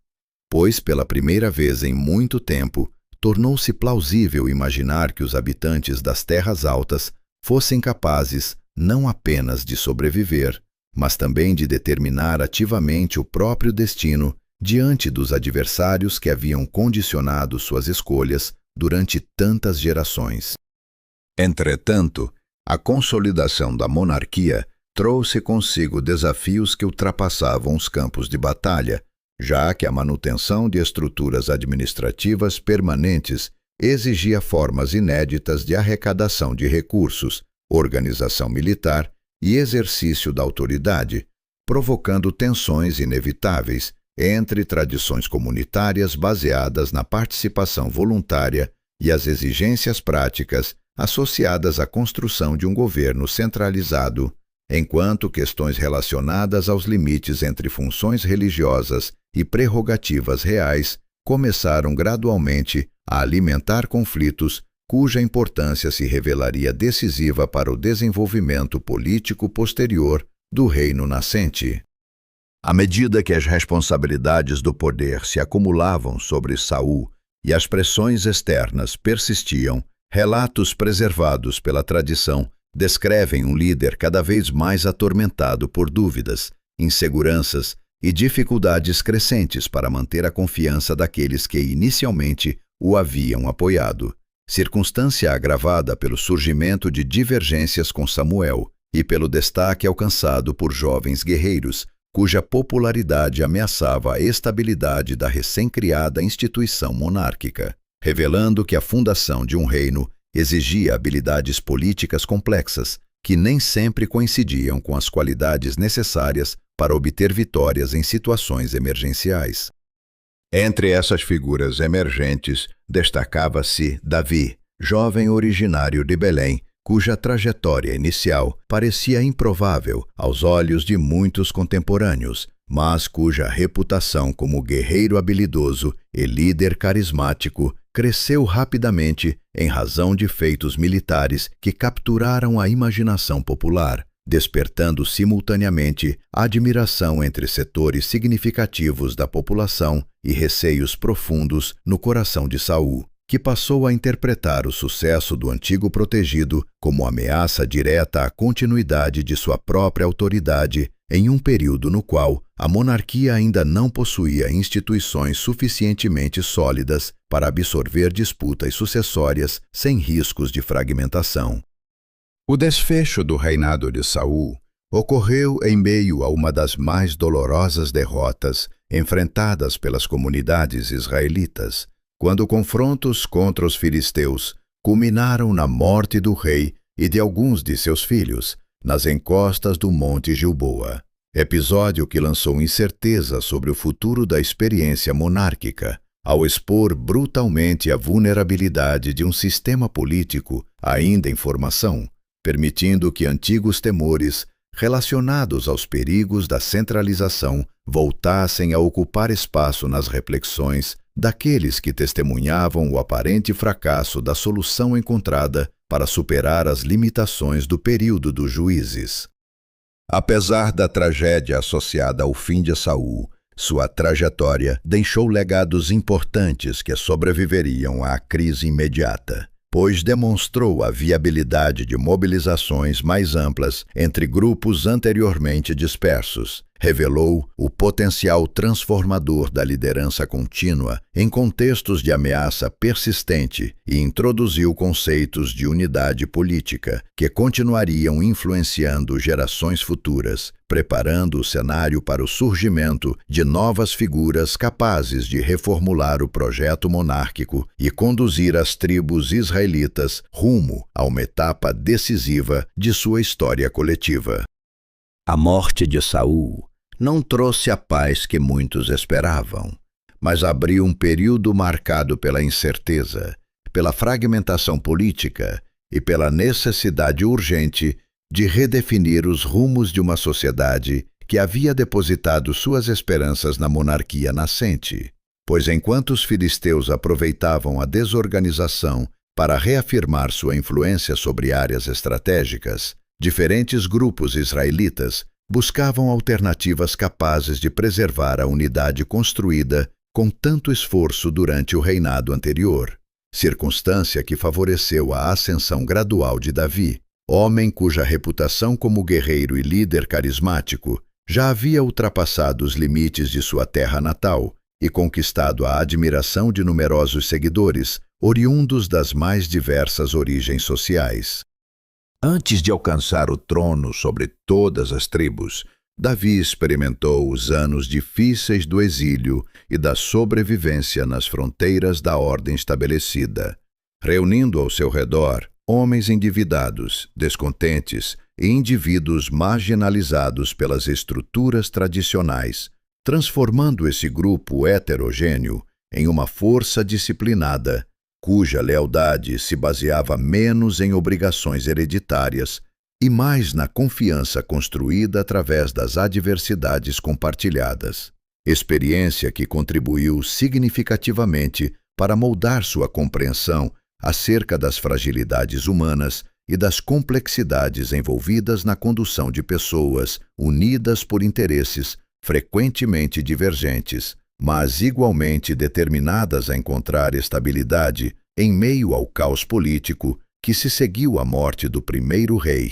pois, pela primeira vez em muito tempo, tornou-se plausível imaginar que os habitantes das terras altas fossem capazes não apenas de sobreviver, mas também de determinar ativamente o próprio destino diante dos adversários que haviam condicionado suas escolhas durante tantas gerações. Entretanto, a consolidação da monarquia trouxe consigo desafios que ultrapassavam os campos de batalha, já que a manutenção de estruturas administrativas permanentes exigia formas inéditas de arrecadação de recursos, organização militar e exercício da autoridade, provocando tensões inevitáveis entre tradições comunitárias baseadas na participação voluntária e as exigências práticas associadas à construção de um governo centralizado, enquanto questões relacionadas aos limites entre funções religiosas e prerrogativas reais começaram gradualmente a alimentar conflitos cuja importância se revelaria decisiva para o desenvolvimento político posterior do reino nascente. À medida que as responsabilidades do poder se acumulavam sobre Saul e as pressões externas persistiam, relatos preservados pela tradição descrevem um líder cada vez mais atormentado por dúvidas, inseguranças e dificuldades crescentes para manter a confiança daqueles que inicialmente o haviam apoiado, circunstância agravada pelo surgimento de divergências com Samuel e pelo destaque alcançado por jovens guerreiros, cuja popularidade ameaçava a estabilidade da recém-criada instituição monárquica, revelando que a fundação de um reino exigia habilidades políticas complexas, que nem sempre coincidiam com as qualidades necessárias para obter vitórias em situações emergenciais. Entre essas figuras emergentes, destacava-se Davi, jovem originário de Belém, cuja trajetória inicial parecia improvável aos olhos de muitos contemporâneos, mas cuja reputação como guerreiro habilidoso e líder carismático cresceu rapidamente em razão de feitos militares que capturaram a imaginação popular, despertando simultaneamente admiração entre setores significativos da população e receios profundos no coração de Saul, que passou a interpretar o sucesso do antigo protegido como ameaça direta à continuidade de sua própria autoridade em um período no qual a monarquia ainda não possuía instituições suficientemente sólidas para absorver disputas sucessórias sem riscos de fragmentação. O desfecho do reinado de Saul ocorreu em meio a uma das mais dolorosas derrotas enfrentadas pelas comunidades israelitas, quando confrontos contra os filisteus culminaram na morte do rei e de alguns de seus filhos, nas encostas do Monte Gilboa, episódio que lançou incerteza sobre o futuro da experiência monárquica, ao expor brutalmente a vulnerabilidade de um sistema político ainda em formação, permitindo que antigos temores relacionados aos perigos da centralização voltassem a ocupar espaço nas reflexões daqueles que testemunhavam o aparente fracasso da solução encontrada para superar as limitações do período dos juízes. Apesar da tragédia associada ao fim de Saul, sua trajetória deixou legados importantes que sobreviveriam à crise imediata, pois demonstrou a viabilidade de mobilizações mais amplas entre grupos anteriormente dispersos, revelou o potencial transformador da liderança contínua em contextos de ameaça persistente e introduziu conceitos de unidade política que continuariam influenciando gerações futuras, preparando o cenário para o surgimento de novas figuras capazes de reformular o projeto monárquico e conduzir as tribos israelitas rumo a uma etapa decisiva de sua história coletiva. A morte de Saul não trouxe a paz que muitos esperavam, mas abriu um período marcado pela incerteza, pela fragmentação política e pela necessidade urgente de redefinir os rumos de uma sociedade que havia depositado suas esperanças na monarquia nascente. Pois enquanto os filisteus aproveitavam a desorganização para reafirmar sua influência sobre áreas estratégicas, Diferentes grupos israelitas buscavam alternativas capazes de preservar a unidade construída com tanto esforço durante o reinado anterior, circunstância que favoreceu a ascensão gradual de Davi, homem cuja reputação como guerreiro e líder carismático já havia ultrapassado os limites de sua terra natal e conquistado a admiração de numerosos seguidores, oriundos das mais diversas origens sociais. Antes de alcançar o trono sobre todas as tribos, Davi experimentou os anos difíceis do exílio e da sobrevivência nas fronteiras da ordem estabelecida, reunindo ao seu redor homens endividados, descontentes e indivíduos marginalizados pelas estruturas tradicionais, transformando esse grupo heterogêneo em uma força disciplinada, cuja lealdade se baseava menos em obrigações hereditárias e mais na confiança construída através das adversidades compartilhadas, experiência que contribuiu significativamente para moldar sua compreensão acerca das fragilidades humanas e das complexidades envolvidas na condução de pessoas unidas por interesses frequentemente divergentes, mas igualmente determinadas a encontrar estabilidade em meio ao caos político que se seguiu à morte do primeiro rei.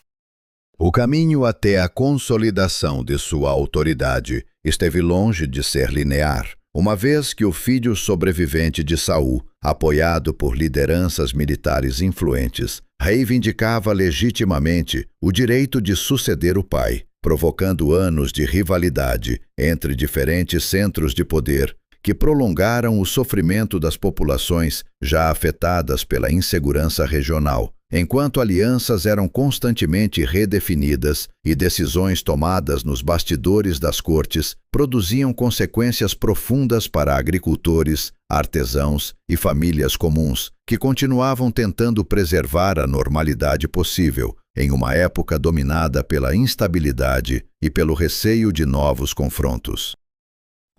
O caminho até a consolidação de sua autoridade esteve longe de ser linear, uma vez que o filho sobrevivente de Saul, apoiado por lideranças militares influentes, reivindicava legitimamente o direito de suceder o pai, provocando anos de rivalidade entre diferentes centros de poder que prolongaram o sofrimento das populações já afetadas pela insegurança regional, enquanto alianças eram constantemente redefinidas e decisões tomadas nos bastidores das cortes produziam consequências profundas para agricultores, artesãos e famílias comuns, que continuavam tentando preservar a normalidade possível em uma época dominada pela instabilidade e pelo receio de novos confrontos.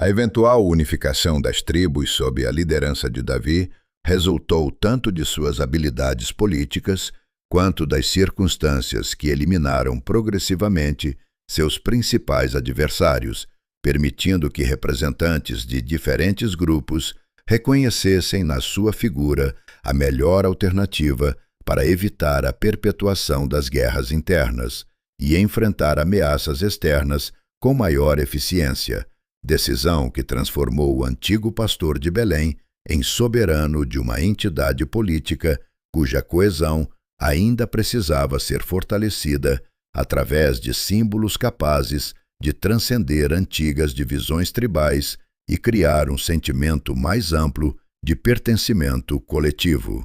A eventual unificação das tribos sob a liderança de Davi resultou tanto de suas habilidades políticas quanto das circunstâncias que eliminaram progressivamente seus principais adversários, permitindo que representantes de diferentes grupos reconhecessem na sua figura a melhor alternativa para evitar a perpetuação das guerras internas e enfrentar ameaças externas com maior eficiência, decisão que transformou o antigo pastor de Belém em soberano de uma entidade política cuja coesão ainda precisava ser fortalecida através de símbolos capazes de transcender antigas divisões tribais e criar um sentimento mais amplo de pertencimento coletivo.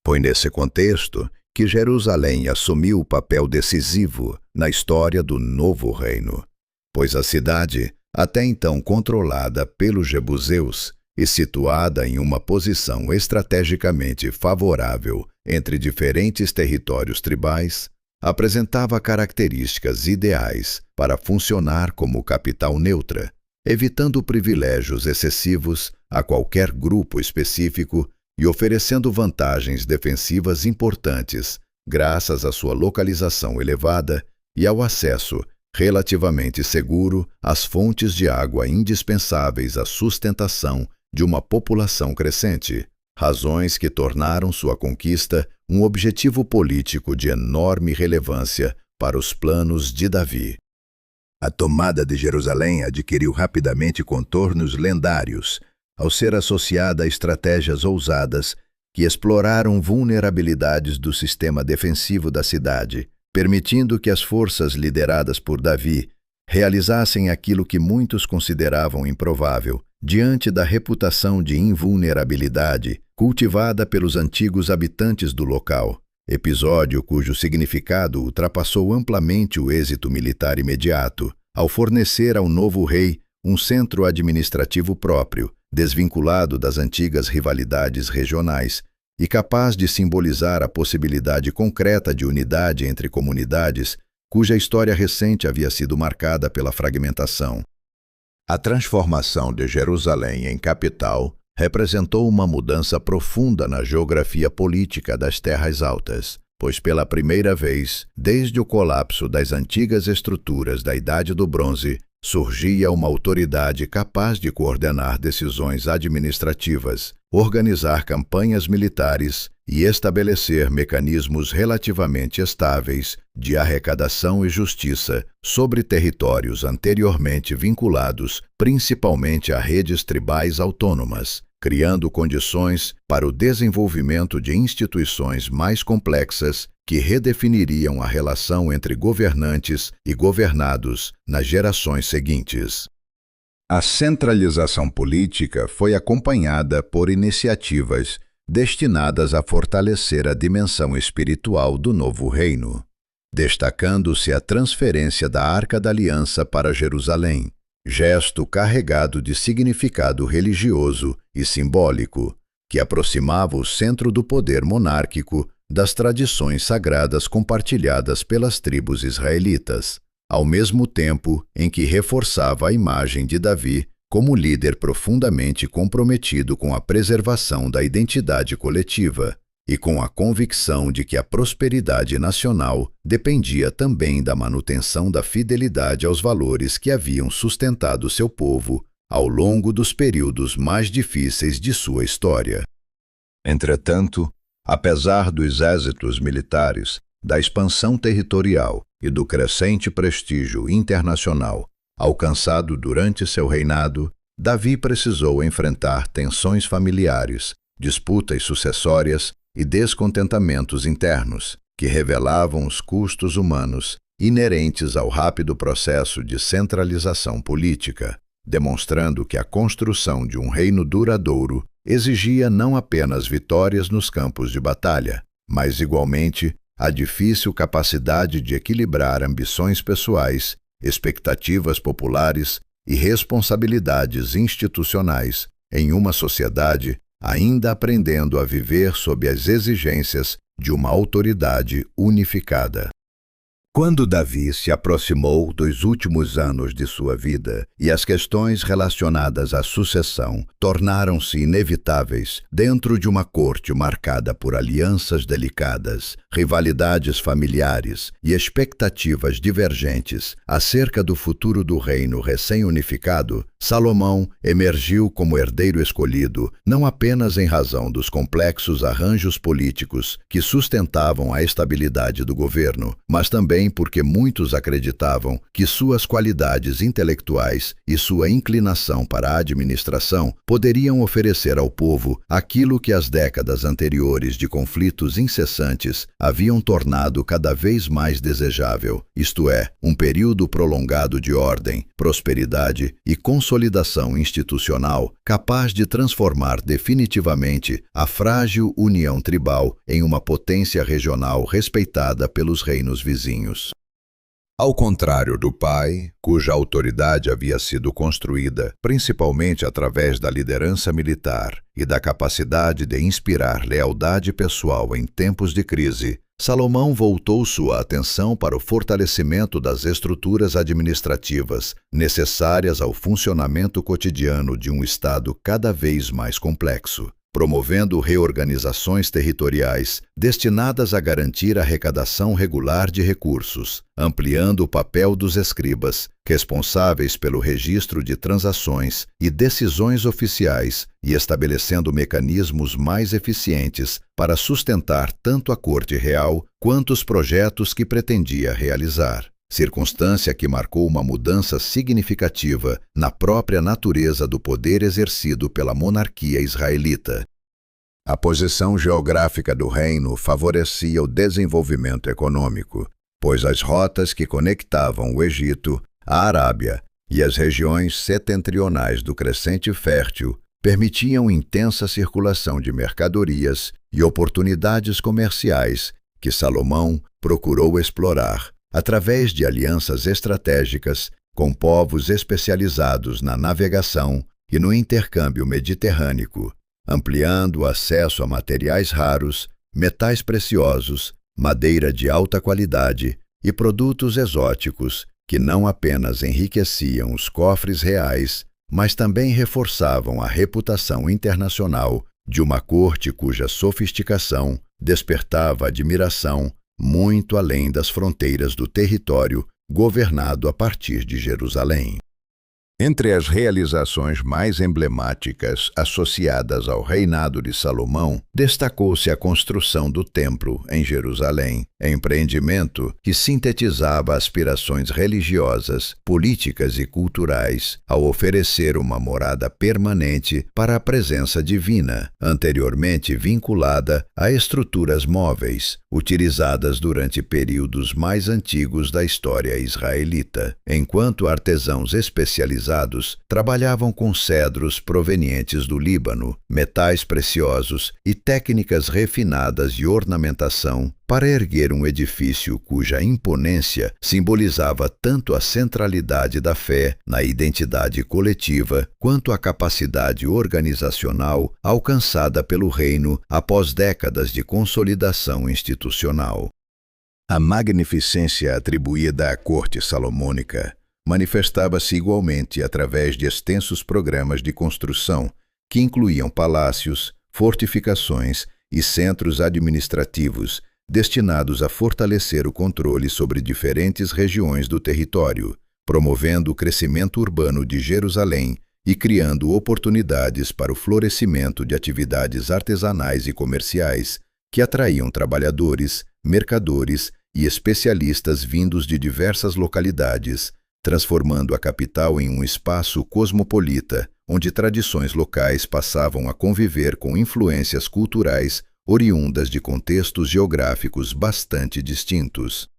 Foi nesse contexto que Jerusalém assumiu o papel decisivo na história do novo reino, pois a cidade, até então controlada pelos jebuseus e situada em uma posição estrategicamente favorável entre diferentes territórios tribais, apresentava características ideais para funcionar como capital neutra, evitando privilégios excessivos a qualquer grupo específico e oferecendo vantagens defensivas importantes graças à sua localização elevada e ao acesso relativamente seguro às fontes de água indispensáveis à sustentação de uma população crescente, razões que tornaram sua conquista um objetivo político de enorme relevância para os planos de Davi. A tomada de Jerusalém adquiriu rapidamente contornos lendários, ao ser associada a estratégias ousadas que exploraram vulnerabilidades do sistema defensivo da cidade, permitindo que as forças lideradas por Davi realizassem aquilo que muitos consideravam improvável, diante da reputação de invulnerabilidade cultivada pelos antigos habitantes do local, episódio cujo significado ultrapassou amplamente o êxito militar imediato, ao fornecer ao novo rei um centro administrativo próprio, desvinculado das antigas rivalidades regionais e capaz de simbolizar a possibilidade concreta de unidade entre comunidades cuja história recente havia sido marcada pela fragmentação. A transformação de Jerusalém em capital representou uma mudança profunda na geografia política das Terras Altas, pois pela primeira vez, desde o colapso das antigas estruturas da Idade do Bronze, surgia uma autoridade capaz de coordenar decisões administrativas, organizar campanhas militares e estabelecer mecanismos relativamente estáveis de arrecadação e justiça sobre territórios anteriormente vinculados principalmente a redes tribais autônomas, criando condições para o desenvolvimento de instituições mais complexas que redefiniriam a relação entre governantes e governados nas gerações seguintes. A centralização política foi acompanhada por iniciativas destinadas a fortalecer a dimensão espiritual do novo reino, destacando-se a transferência da Arca da Aliança para Jerusalém, gesto carregado de significado religioso e simbólico, que aproximava o centro do poder monárquico das tradições sagradas compartilhadas pelas tribos israelitas, ao mesmo tempo em que reforçava a imagem de Davi como líder profundamente comprometido com a preservação da identidade coletiva e com a convicção de que a prosperidade nacional dependia também da manutenção da fidelidade aos valores que haviam sustentado seu povo ao longo dos períodos mais difíceis de sua história. Entretanto, apesar dos êxitos militares, da expansão territorial e do crescente prestígio internacional alcançado durante seu reinado, Davi precisou enfrentar tensões familiares, disputas sucessórias e descontentamentos internos, que revelavam os custos humanos inerentes ao rápido processo de centralização política, demonstrando que a construção de um reino duradouro exigia não apenas vitórias nos campos de batalha, mas igualmente a difícil capacidade de equilibrar ambições pessoais, expectativas populares e responsabilidades institucionais em uma sociedade ainda aprendendo a viver sob as exigências de uma autoridade unificada. Quando Davi se aproximou dos últimos anos de sua vida e as questões relacionadas à sucessão tornaram-se inevitáveis dentro de uma corte marcada por alianças delicadas, rivalidades familiares e expectativas divergentes acerca do futuro do reino recém-unificado, Salomão emergiu como herdeiro escolhido não apenas em razão dos complexos arranjos políticos que sustentavam a estabilidade do governo, mas também porque muitos acreditavam que suas qualidades intelectuais e sua inclinação para a administração poderiam oferecer ao povo aquilo que as décadas anteriores de conflitos incessantes haviam tornado cada vez mais desejável, isto é, um período prolongado de ordem, prosperidade e consolidação institucional capaz de transformar definitivamente a frágil união tribal em uma potência regional respeitada pelos reinos vizinhos. Ao contrário do pai, cuja autoridade havia sido construída principalmente através da liderança militar e da capacidade de inspirar lealdade pessoal em tempos de crise, Salomão voltou sua atenção para o fortalecimento das estruturas administrativas necessárias ao funcionamento cotidiano de um Estado cada vez mais complexo, promovendo reorganizações territoriais destinadas a garantir a arrecadação regular de recursos, ampliando o papel dos escribas, responsáveis pelo registro de transações e decisões oficiais, e estabelecendo mecanismos mais eficientes para sustentar tanto a corte real quanto os projetos que pretendia realizar. Circunstância que marcou uma mudança significativa na própria natureza do poder exercido pela monarquia israelita. A posição geográfica do reino favorecia o desenvolvimento econômico, pois as rotas que conectavam o Egito, a Arábia e as regiões setentrionais do Crescente Fértil permitiam intensa circulação de mercadorias e oportunidades comerciais que Salomão procurou explorar através de alianças estratégicas com povos especializados na navegação e no intercâmbio mediterrâneo, ampliando o acesso a materiais raros, metais preciosos, madeira de alta qualidade e produtos exóticos que não apenas enriqueciam os cofres reais, mas também reforçavam a reputação internacional de uma corte cuja sofisticação despertava admiração muito além das fronteiras do território governado a partir de Jerusalém. Entre as realizações mais emblemáticas associadas ao reinado de Salomão, destacou-se a construção do Templo em Jerusalém, empreendimento que sintetizava aspirações religiosas, políticas e culturais, ao oferecer uma morada permanente para a presença divina, anteriormente vinculada a estruturas móveis, utilizadas durante períodos mais antigos da história israelita, enquanto artesãos especializados trabalhavam com cedros provenientes do Líbano, metais preciosos e técnicas refinadas de ornamentação para erguer um edifício cuja imponência simbolizava tanto a centralidade da fé na identidade coletiva quanto a capacidade organizacional alcançada pelo reino após décadas de consolidação institucional. A magnificência atribuída à corte salomônica manifestava-se igualmente através de extensos programas de construção que incluíam palácios, fortificações e centros administrativos destinados a fortalecer o controle sobre diferentes regiões do território, promovendo o crescimento urbano de Jerusalém e criando oportunidades para o florescimento de atividades artesanais e comerciais que atraíam trabalhadores, mercadores e especialistas vindos de diversas localidades, transformando a capital em um espaço cosmopolita, onde tradições locais passavam a conviver com influências culturais oriundas de contextos geográficos bastante distintos.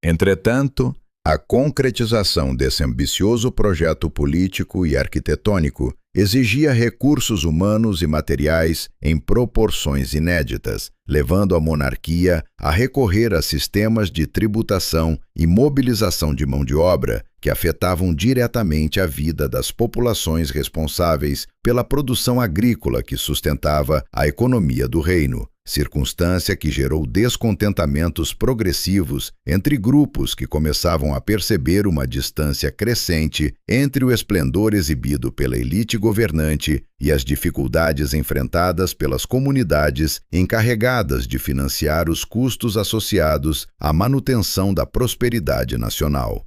Entretanto, a concretização desse ambicioso projeto político e arquitetônico exigia recursos humanos e materiais em proporções inéditas, levando a monarquia a recorrer a sistemas de tributação e mobilização de mão de obra que afetavam diretamente a vida das populações responsáveis pela produção agrícola que sustentava a economia do reino, circunstância que gerou descontentamentos progressivos entre grupos que começavam a perceber uma distância crescente entre o esplendor exibido pela elite governante e as dificuldades enfrentadas pelas comunidades encarregadas de financiar os custos associados à manutenção da prosperidade nacional.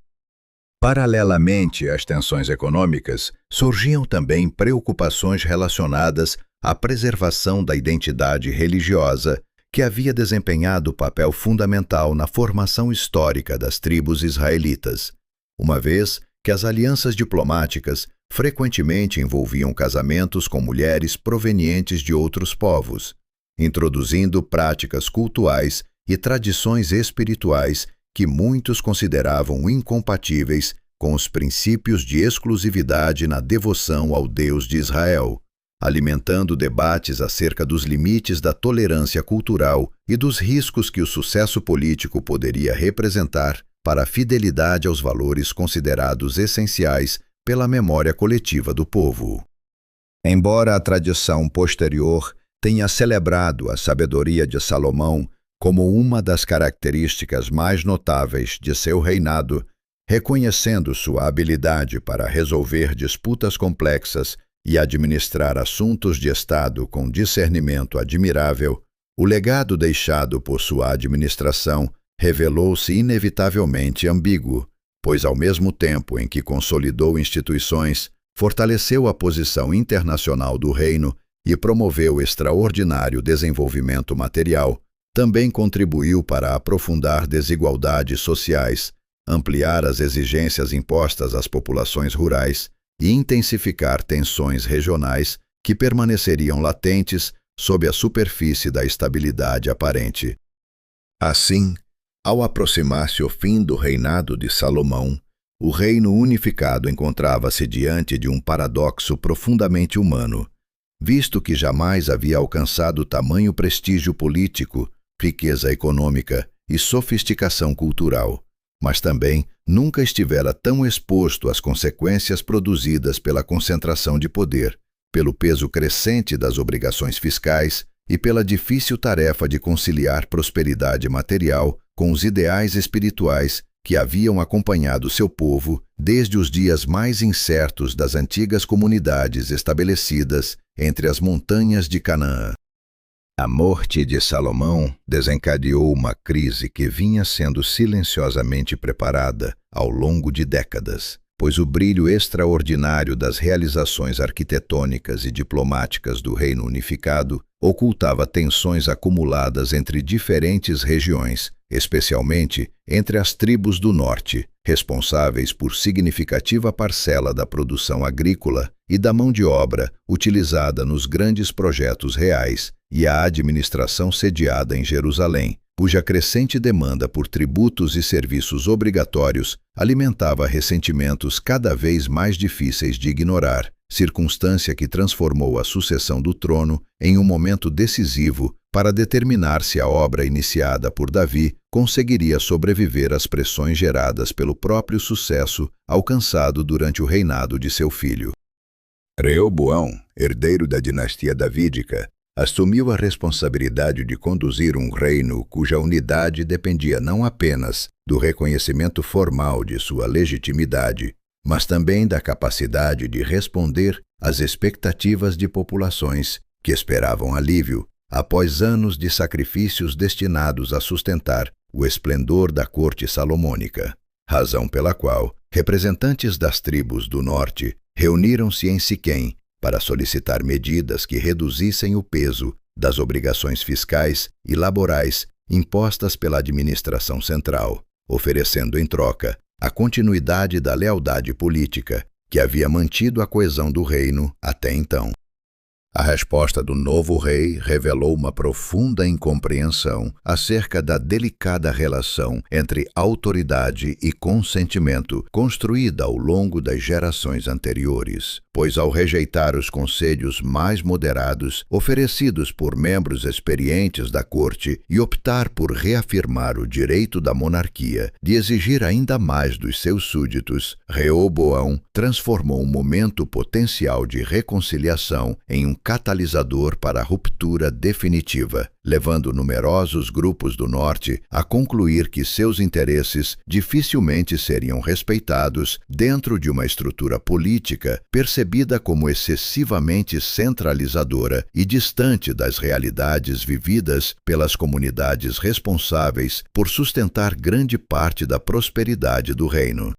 Paralelamente às tensões econômicas, surgiam também preocupações relacionadas à preservação da identidade religiosa, que havia desempenhado papel fundamental na formação histórica das tribos israelitas, uma vez que as alianças diplomáticas frequentemente envolviam casamentos com mulheres provenientes de outros povos, introduzindo práticas cultuais e tradições espirituais que muitos consideravam incompatíveis com os princípios de exclusividade na devoção ao Deus de Israel, alimentando debates acerca dos limites da tolerância cultural e dos riscos que o sucesso político poderia representar para a fidelidade aos valores considerados essenciais pela memória coletiva do povo. Embora a tradição posterior tenha celebrado a sabedoria de Salomão como uma das características mais notáveis de seu reinado, reconhecendo sua habilidade para resolver disputas complexas e administrar assuntos de Estado com discernimento admirável, o legado deixado por sua administração revelou-se inevitavelmente ambíguo, pois ao mesmo tempo em que consolidou instituições, fortaleceu a posição internacional do reino e promoveu extraordinário desenvolvimento material, também contribuiu para aprofundar desigualdades sociais, ampliar as exigências impostas às populações rurais e intensificar tensões regionais que permaneceriam latentes sob a superfície da estabilidade aparente. Assim, ao aproximar-se o fim do reinado de Salomão, o reino unificado encontrava-se diante de um paradoxo profundamente humano, visto que jamais havia alcançado tamanho prestígio político, riqueza econômica e sofisticação cultural, mas também nunca estivera tão exposto às consequências produzidas pela concentração de poder, pelo peso crescente das obrigações fiscais e pela difícil tarefa de conciliar prosperidade material com os ideais espirituais que haviam acompanhado seu povo desde os dias mais incertos das antigas comunidades estabelecidas entre as montanhas de Canaã. A morte de Salomão desencadeou uma crise que vinha sendo silenciosamente preparada ao longo de décadas, pois o brilho extraordinário das realizações arquitetônicas e diplomáticas do Reino Unificado ocultava tensões acumuladas entre diferentes regiões, especialmente entre as tribos do norte, responsáveis por significativa parcela da produção agrícola e da mão de obra utilizada nos grandes projetos reais, e a administração sediada em Jerusalém, cuja crescente demanda por tributos e serviços obrigatórios alimentava ressentimentos cada vez mais difíceis de ignorar, circunstância que transformou a sucessão do trono em um momento decisivo para determinar se a obra iniciada por Davi conseguiria sobreviver às pressões geradas pelo próprio sucesso alcançado durante o reinado de seu filho. Reoboão, herdeiro da dinastia davídica, assumiu a responsabilidade de conduzir um reino cuja unidade dependia não apenas do reconhecimento formal de sua legitimidade, mas também da capacidade de responder às expectativas de populações que esperavam alívio após anos de sacrifícios destinados a sustentar o esplendor da corte salomônica, razão pela qual representantes das tribos do norte reuniram-se em Siquém para solicitar medidas que reduzissem o peso das obrigações fiscais e laborais impostas pela administração central, oferecendo em troca a continuidade da lealdade política que havia mantido a coesão do reino até então. A resposta do novo rei revelou uma profunda incompreensão acerca da delicada relação entre autoridade e consentimento construída ao longo das gerações anteriores, pois ao rejeitar os conselhos mais moderados oferecidos por membros experientes da corte e optar por reafirmar o direito da monarquia de exigir ainda mais dos seus súditos, Reoboão transformou um momento potencial de reconciliação em um catalisador para a ruptura definitiva, levando numerosos grupos do norte a concluir que seus interesses dificilmente seriam respeitados dentro de uma estrutura política percebida como excessivamente centralizadora e distante das realidades vividas pelas comunidades responsáveis por sustentar grande parte da prosperidade do reino.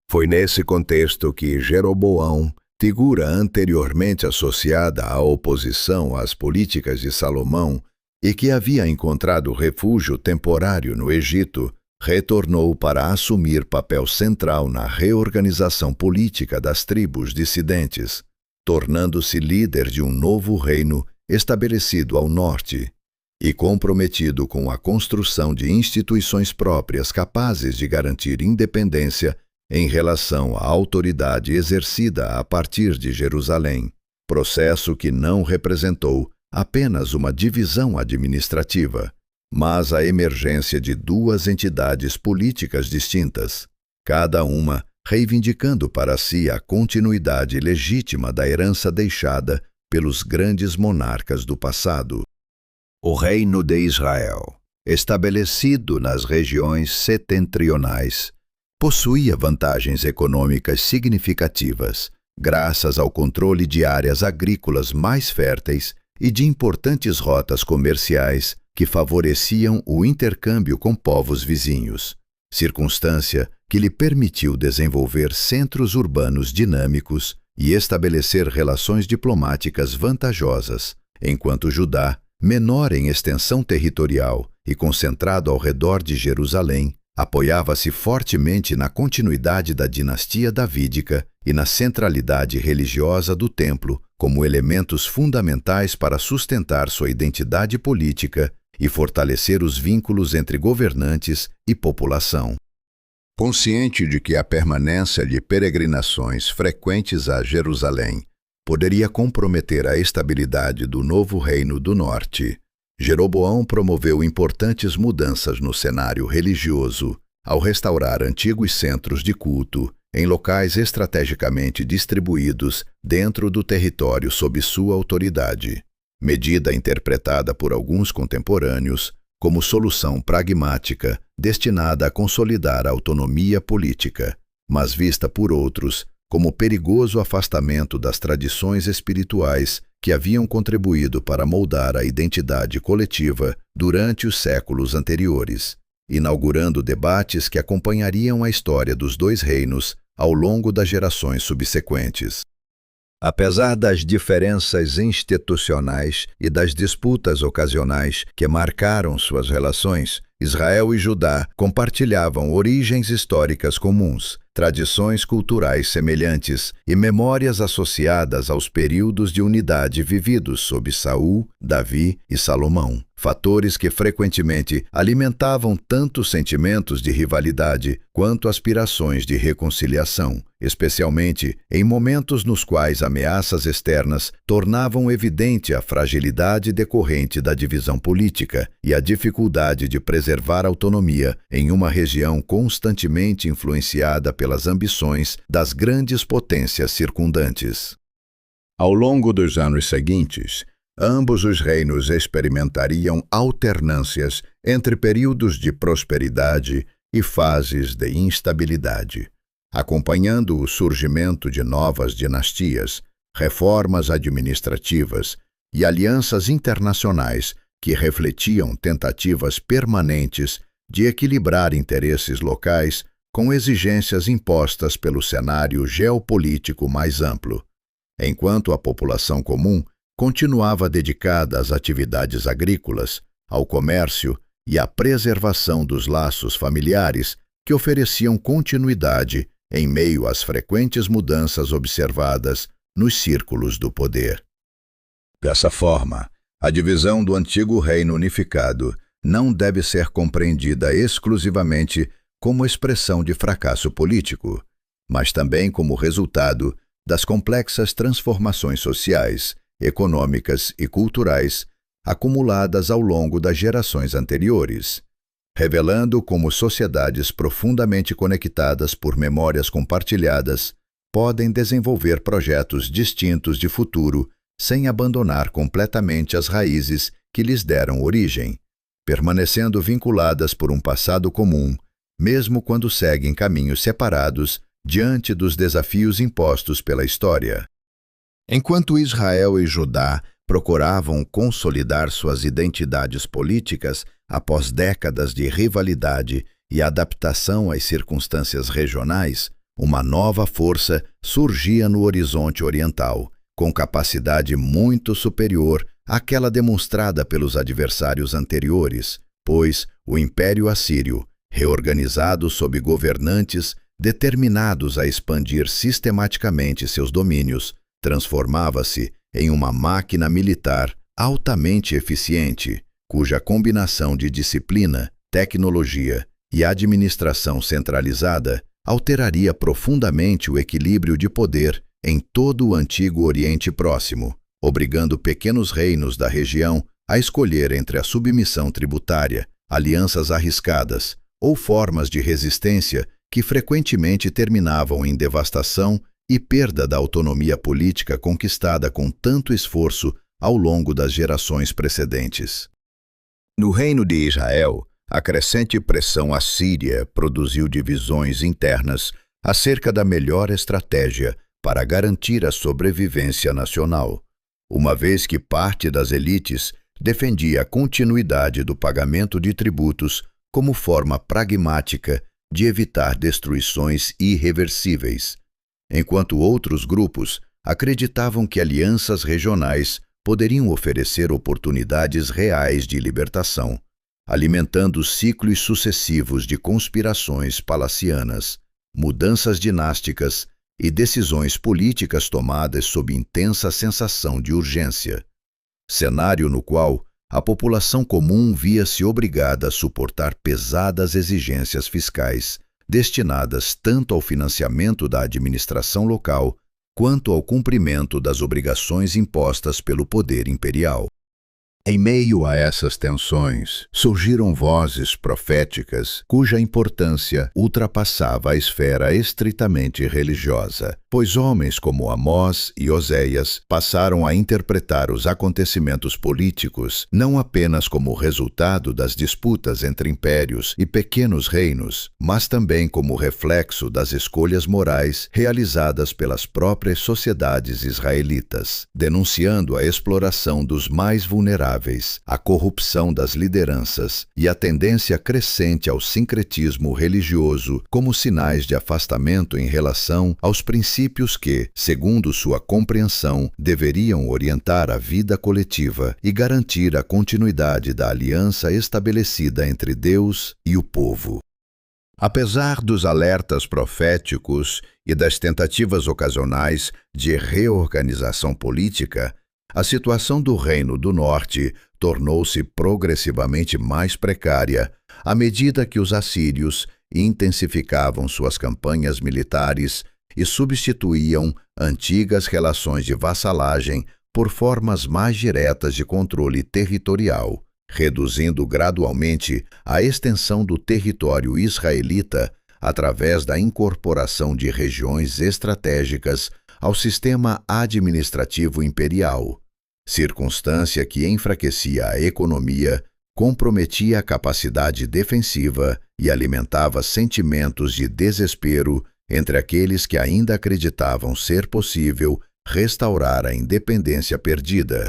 Foi nesse contexto que Jeroboão, figura anteriormente associada à oposição às políticas de Salomão e que havia encontrado refúgio temporário no Egito, retornou para assumir papel central na reorganização política das tribos dissidentes, tornando-se líder de um novo reino estabelecido ao norte e comprometido com a construção de instituições próprias capazes de garantir independência em relação à autoridade exercida a partir de Jerusalém, processo que não representou apenas uma divisão administrativa, mas a emergência de duas entidades políticas distintas, cada uma reivindicando para si a continuidade legítima da herança deixada pelos grandes monarcas do passado. O Reino de Israel, estabelecido nas regiões setentrionais, possuía vantagens econômicas significativas, graças ao controle de áreas agrícolas mais férteis e de importantes rotas comerciais que favoreciam o intercâmbio com povos vizinhos, circunstância que lhe permitiu desenvolver centros urbanos dinâmicos e estabelecer relações diplomáticas vantajosas, enquanto Judá, menor em extensão territorial e concentrado ao redor de Jerusalém, apoiava-se fortemente na continuidade da dinastia davídica e na centralidade religiosa do templo como elementos fundamentais para sustentar sua identidade política e fortalecer os vínculos entre governantes e população. Consciente de que a permanência de peregrinações frequentes a Jerusalém poderia comprometer a estabilidade do novo reino do norte, Jeroboão promoveu importantes mudanças no cenário religioso ao restaurar antigos centros de culto em locais estrategicamente distribuídos dentro do território sob sua autoridade, medida interpretada por alguns contemporâneos como solução pragmática destinada a consolidar a autonomia política, mas vista por outros como perigoso afastamento das tradições espirituais que haviam contribuído para moldar a identidade coletiva durante os séculos anteriores, inaugurando debates que acompanhariam a história dos dois reinos ao longo das gerações subsequentes. Apesar das diferenças institucionais e das disputas ocasionais que marcaram suas relações, Israel e Judá compartilhavam origens históricas comuns, tradições culturais semelhantes e memórias associadas aos períodos de unidade vividos sob Saul, Davi e Salomão. Fatores que frequentemente alimentavam tanto sentimentos de rivalidade quanto aspirações de reconciliação, especialmente em momentos nos quais ameaças externas tornavam evidente a fragilidade decorrente da divisão política e a dificuldade de preservar a autonomia em uma região constantemente influenciada pelas ambições das grandes potências circundantes. Ao longo dos anos seguintes, ambos os reinos experimentariam alternâncias entre períodos de prosperidade e fases de instabilidade, acompanhando o surgimento de novas dinastias, reformas administrativas e alianças internacionais que refletiam tentativas permanentes de equilibrar interesses locais com exigências impostas pelo cenário geopolítico mais amplo, enquanto a população comum continuava dedicada às atividades agrícolas, ao comércio e à preservação dos laços familiares que ofereciam continuidade em meio às frequentes mudanças observadas nos círculos do poder. Dessa forma, a divisão do antigo reino unificado não deve ser compreendida exclusivamente como expressão de fracasso político, mas também como resultado das complexas transformações sociais, econômicas e culturais acumuladas ao longo das gerações anteriores, revelando como sociedades profundamente conectadas por memórias compartilhadas podem desenvolver projetos distintos de futuro sem abandonar completamente as raízes que lhes deram origem, permanecendo vinculadas por um passado comum, mesmo quando seguem caminhos separados diante dos desafios impostos pela história. Enquanto Israel e Judá procuravam consolidar suas identidades políticas após décadas de rivalidade e adaptação às circunstâncias regionais, uma nova força surgia no horizonte oriental, com capacidade muito superior àquela demonstrada pelos adversários anteriores, pois o Império Assírio, reorganizado sob governantes determinados a expandir sistematicamente seus domínios, transformava-se em uma máquina militar altamente eficiente, cuja combinação de disciplina, tecnologia e administração centralizada alteraria profundamente o equilíbrio de poder em todo o antigo Oriente Próximo, obrigando pequenos reinos da região a escolher entre a submissão tributária, alianças arriscadas ou formas de resistência que frequentemente terminavam em devastação e perda da autonomia política conquistada com tanto esforço ao longo das gerações precedentes. No reino de Israel, a crescente pressão assíria produziu divisões internas acerca da melhor estratégia para garantir a sobrevivência nacional, uma vez que parte das elites defendia a continuidade do pagamento de tributos como forma pragmática de evitar destruições irreversíveis, enquanto outros grupos acreditavam que alianças regionais poderiam oferecer oportunidades reais de libertação, alimentando ciclos sucessivos de conspirações palacianas, mudanças dinásticas e decisões políticas tomadas sob intensa sensação de urgência, cenário no qual a população comum via-se obrigada a suportar pesadas exigências fiscais destinadas tanto ao financiamento da administração local quanto ao cumprimento das obrigações impostas pelo poder imperial. Em meio a essas tensões, surgiram vozes proféticas cuja importância ultrapassava a esfera estritamente religiosa, pois homens como Amós e Oséias passaram a interpretar os acontecimentos políticos não apenas como resultado das disputas entre impérios e pequenos reinos, mas também como reflexo das escolhas morais realizadas pelas próprias sociedades israelitas, denunciando a exploração dos mais vulneráveis, a corrupção das lideranças e a tendência crescente ao sincretismo religioso como sinais de afastamento em relação aos princípios que, segundo sua compreensão, deveriam orientar a vida coletiva e garantir a continuidade da aliança estabelecida entre Deus e o povo. Apesar dos alertas proféticos e das tentativas ocasionais de reorganização política, a situação do Reino do Norte tornou-se progressivamente mais precária à medida que os assírios intensificavam suas campanhas militares e substituíam antigas relações de vassalagem por formas mais diretas de controle territorial, reduzindo gradualmente a extensão do território israelita através da incorporação de regiões estratégicas ao sistema administrativo imperial, circunstância que enfraquecia a economia, comprometia a capacidade defensiva e alimentava sentimentos de desespero entre aqueles que ainda acreditavam ser possível restaurar a independência perdida.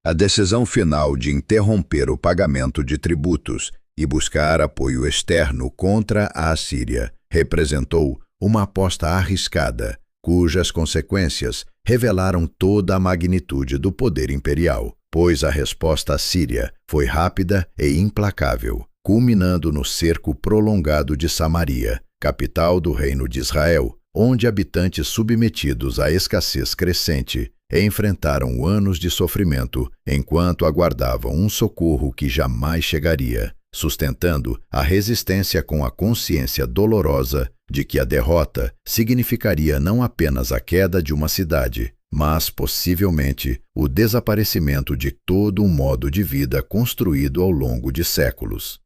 A decisão final de interromper o pagamento de tributos e buscar apoio externo contra a Assíria representou uma aposta arriscada, cujas consequências revelaram toda a magnitude do poder imperial, pois a resposta assíria foi rápida e implacável, culminando no cerco prolongado de Samaria, capital do Reino de Israel, onde habitantes submetidos à escassez crescente enfrentaram anos de sofrimento enquanto aguardavam um socorro que jamais chegaria, sustentando a resistência com a consciência dolorosa de que a derrota significaria não apenas a queda de uma cidade, mas possivelmente o desaparecimento de todo um modo de vida construído ao longo de séculos.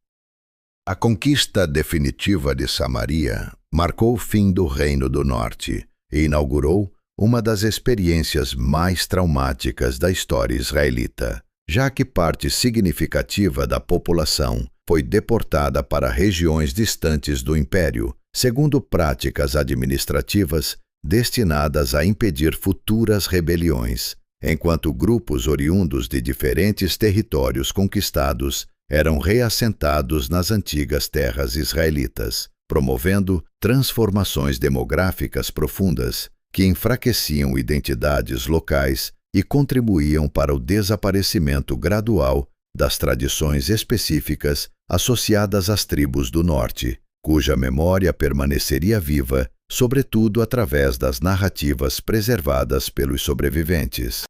A conquista definitiva de Samaria marcou o fim do Reino do Norte e inaugurou uma das experiências mais traumáticas da história israelita, já que parte significativa da população foi deportada para regiões distantes do império, segundo práticas administrativas destinadas a impedir futuras rebeliões, enquanto grupos oriundos de diferentes territórios conquistados eram reassentados nas antigas terras israelitas, promovendo transformações demográficas profundas que enfraqueciam identidades locais e contribuíam para o desaparecimento gradual das tradições específicas associadas às tribos do norte, cuja memória permaneceria viva, sobretudo através das narrativas preservadas pelos sobreviventes.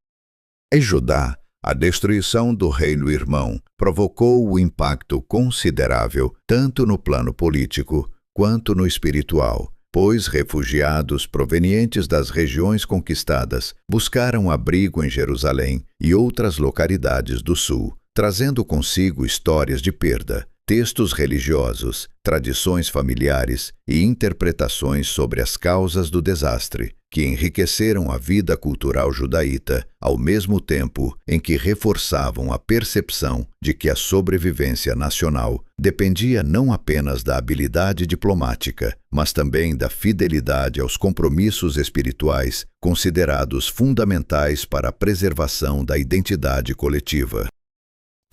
Em Judá, a destruição do reino irmão provocou um impacto considerável tanto no plano político quanto no espiritual, pois refugiados provenientes das regiões conquistadas buscaram abrigo em Jerusalém e outras localidades do sul, trazendo consigo histórias de perda, textos religiosos, tradições familiares e interpretações sobre as causas do desastre, que enriqueceram a vida cultural judaíta, ao mesmo tempo em que reforçavam a percepção de que a sobrevivência nacional dependia não apenas da habilidade diplomática, mas também da fidelidade aos compromissos espirituais considerados fundamentais para a preservação da identidade coletiva.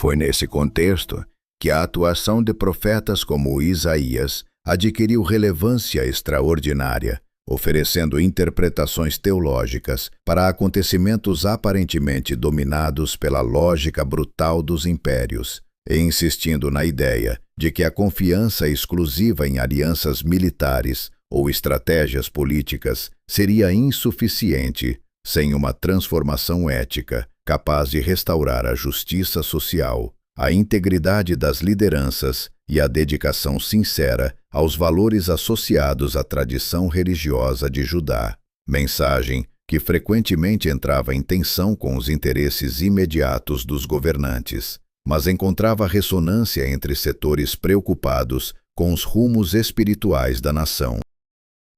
Foi nesse contexto que a atuação de profetas como Isaías adquiriu relevância extraordinária, oferecendo interpretações teológicas para acontecimentos aparentemente dominados pela lógica brutal dos impérios, e insistindo na ideia de que a confiança exclusiva em alianças militares ou estratégias políticas seria insuficiente sem uma transformação ética capaz de restaurar a justiça social, a integridade das lideranças e a dedicação sincera aos valores associados à tradição religiosa de Judá, mensagem que frequentemente entrava em tensão com os interesses imediatos dos governantes, mas encontrava ressonância entre setores preocupados com os rumos espirituais da nação.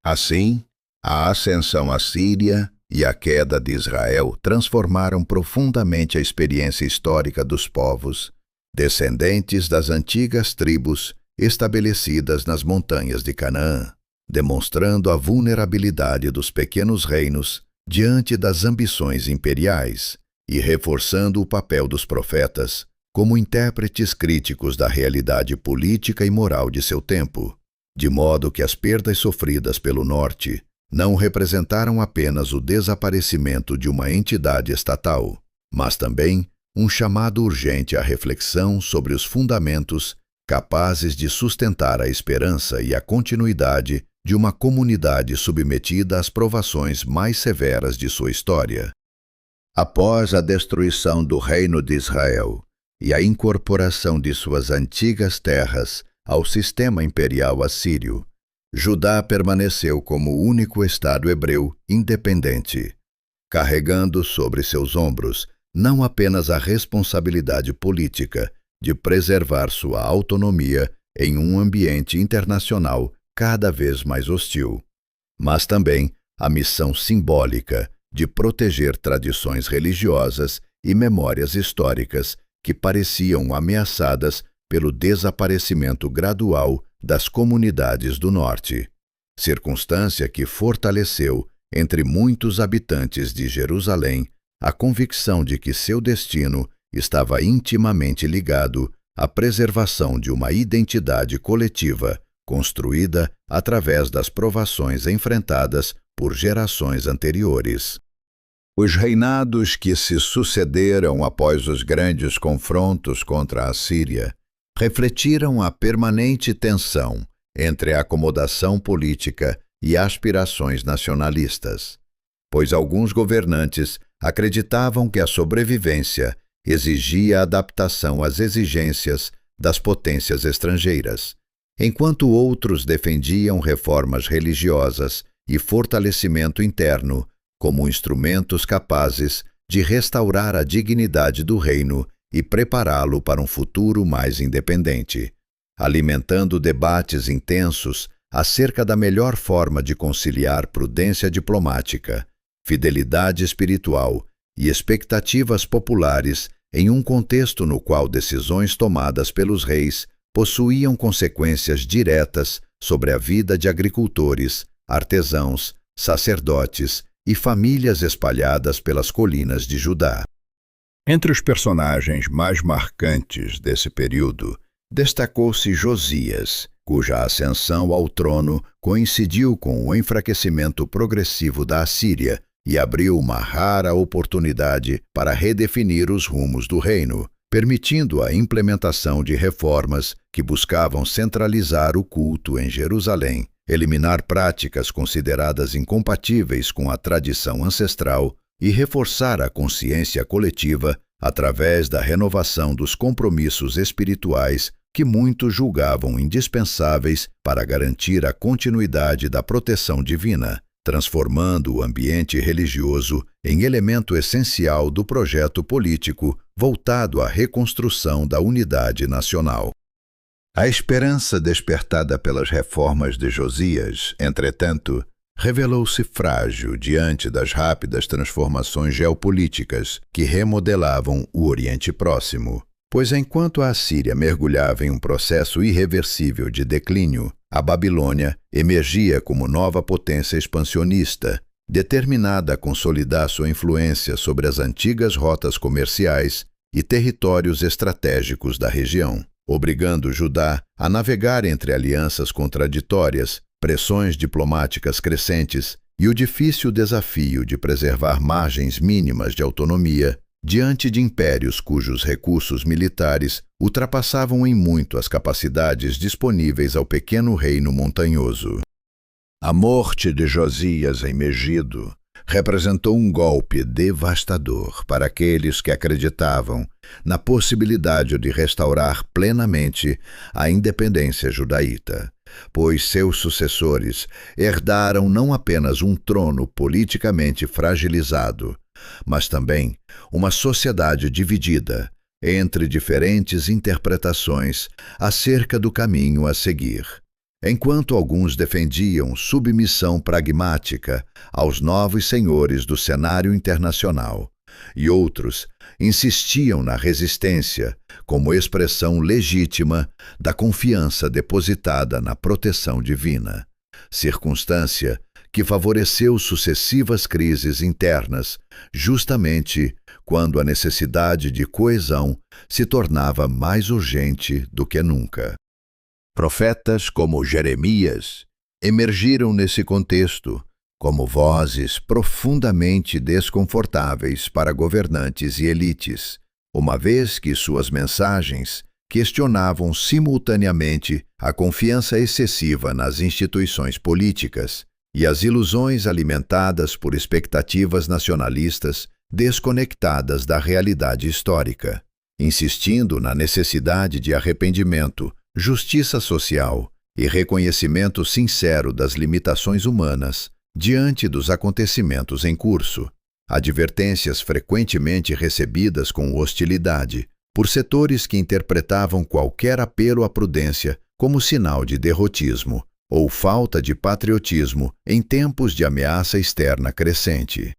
Assim, a ascensão assíria e a queda de Israel transformaram profundamente a experiência histórica dos povos, descendentes das antigas tribos estabelecidas nas montanhas de Canaã, demonstrando a vulnerabilidade dos pequenos reinos diante das ambições imperiais e reforçando o papel dos profetas como intérpretes críticos da realidade política e moral de seu tempo, de modo que as perdas sofridas pelo norte não representaram apenas o desaparecimento de uma entidade estatal, mas também um chamado urgente à reflexão sobre os fundamentos capazes de sustentar a esperança e a continuidade de uma comunidade submetida às provações mais severas de sua história. Após a destruição do Reino de Israel e a incorporação de suas antigas terras ao sistema imperial assírio, Judá permaneceu como o único estado hebreu independente, carregando sobre seus ombros não apenas a responsabilidade política de preservar sua autonomia em um ambiente internacional cada vez mais hostil, mas também a missão simbólica de proteger tradições religiosas e memórias históricas que pareciam ameaçadas pelo desaparecimento gradual das comunidades do norte, circunstância que fortaleceu entre muitos habitantes de Jerusalém a convicção de que seu destino estava intimamente ligado à preservação de uma identidade coletiva construída através das provações enfrentadas por gerações anteriores. Os reinados que se sucederam após os grandes confrontos contra a Síria refletiram a permanente tensão entre a acomodação política e aspirações nacionalistas, pois alguns governantes acreditavam que a sobrevivência exigia adaptação às exigências das potências estrangeiras, enquanto outros defendiam reformas religiosas e fortalecimento interno como instrumentos capazes de restaurar a dignidade do reino e prepará-lo para um futuro mais independente, alimentando debates intensos acerca da melhor forma de conciliar prudência diplomática, fidelidade espiritual e expectativas populares em um contexto no qual decisões tomadas pelos reis possuíam consequências diretas sobre a vida de agricultores, artesãos, sacerdotes e famílias espalhadas pelas colinas de Judá. Entre os personagens mais marcantes desse período, destacou-se Josias, cuja ascensão ao trono coincidiu com o enfraquecimento progressivo da Assíria e abriu uma rara oportunidade para redefinir os rumos do reino, permitindo a implementação de reformas que buscavam centralizar o culto em Jerusalém, eliminar práticas consideradas incompatíveis com a tradição ancestral e reforçar a consciência coletiva através da renovação dos compromissos espirituais que muitos julgavam indispensáveis para garantir a continuidade da proteção divina, transformando o ambiente religioso em elemento essencial do projeto político voltado à reconstrução da unidade nacional. A esperança despertada pelas reformas de Josias, entretanto, revelou-se frágil diante das rápidas transformações geopolíticas que remodelavam o Oriente Próximo, pois enquanto a Assíria mergulhava em um processo irreversível de declínio, a Babilônia emergia como nova potência expansionista, determinada a consolidar sua influência sobre as antigas rotas comerciais e territórios estratégicos da região, obrigando Judá a navegar entre alianças contraditórias, pressões diplomáticas crescentes e o difícil desafio de preservar margens mínimas de autonomia diante de impérios cujos recursos militares ultrapassavam em muito as capacidades disponíveis ao pequeno reino montanhoso. A morte de Josias em Megido representou um golpe devastador para aqueles que acreditavam na possibilidade de restaurar plenamente a independência judaíta, pois seus sucessores herdaram não apenas um trono politicamente fragilizado, mas também uma sociedade dividida entre diferentes interpretações acerca do caminho a seguir. Enquanto alguns defendiam submissão pragmática aos novos senhores do cenário internacional, e outros insistiam na resistência como expressão legítima da confiança depositada na proteção divina, circunstância que favoreceu sucessivas crises internas, justamente quando a necessidade de coesão se tornava mais urgente do que nunca. Profetas como Jeremias emergiram nesse contexto como vozes profundamente desconfortáveis para governantes e elites, uma vez que suas mensagens questionavam simultaneamente a confiança excessiva nas instituições políticas e as ilusões alimentadas por expectativas nacionalistas desconectadas da realidade histórica, insistindo na necessidade de arrependimento, justiça social e reconhecimento sincero das limitações humanas diante dos acontecimentos em curso. Advertências frequentemente recebidas com hostilidade por setores que interpretavam qualquer apelo à prudência como sinal de derrotismo ou falta de patriotismo em tempos de ameaça externa crescente.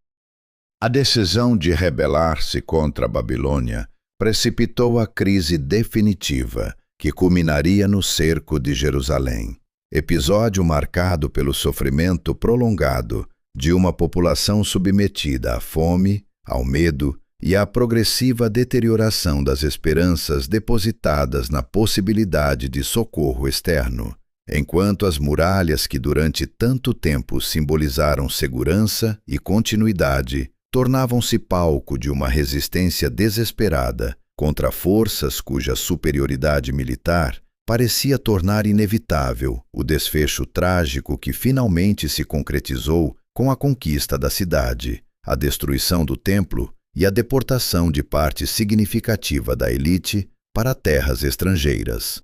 A decisão de rebelar-se contra a Babilônia precipitou a crise definitiva que culminaria no cerco de Jerusalém, episódio marcado pelo sofrimento prolongado de uma população submetida à fome, ao medo e à progressiva deterioração das esperanças depositadas na possibilidade de socorro externo, enquanto as muralhas que durante tanto tempo simbolizaram segurança e continuidade tornavam-se palco de uma resistência desesperada contra forças cuja superioridade militar parecia tornar inevitável o desfecho trágico que finalmente se concretizou com a conquista da cidade, a destruição do templo e a deportação de parte significativa da elite para terras estrangeiras.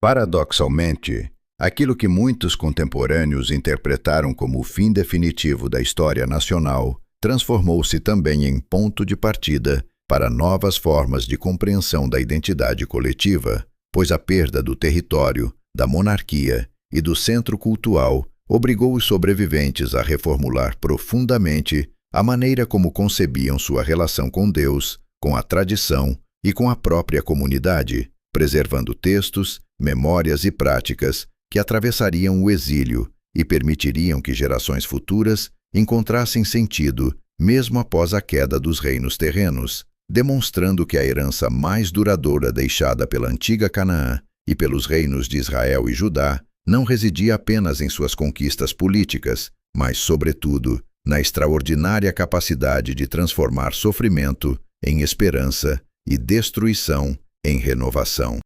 Paradoxalmente, aquilo que muitos contemporâneos interpretaram como o fim definitivo da história nacional transformou-se também em ponto de partida para novas formas de compreensão da identidade coletiva, pois a perda do território, da monarquia e do centro cultural obrigou os sobreviventes a reformular profundamente a maneira como concebiam sua relação com Deus, com a tradição e com a própria comunidade, preservando textos, memórias e práticas que atravessariam o exílio e permitiriam que gerações futuras encontrassem sentido mesmo após a queda dos reinos terrenos, demonstrando que a herança mais duradoura deixada pela antiga Canaã e pelos reinos de Israel e Judá não residia apenas em suas conquistas políticas, mas, sobretudo, na extraordinária capacidade de transformar sofrimento em esperança e destruição em renovação.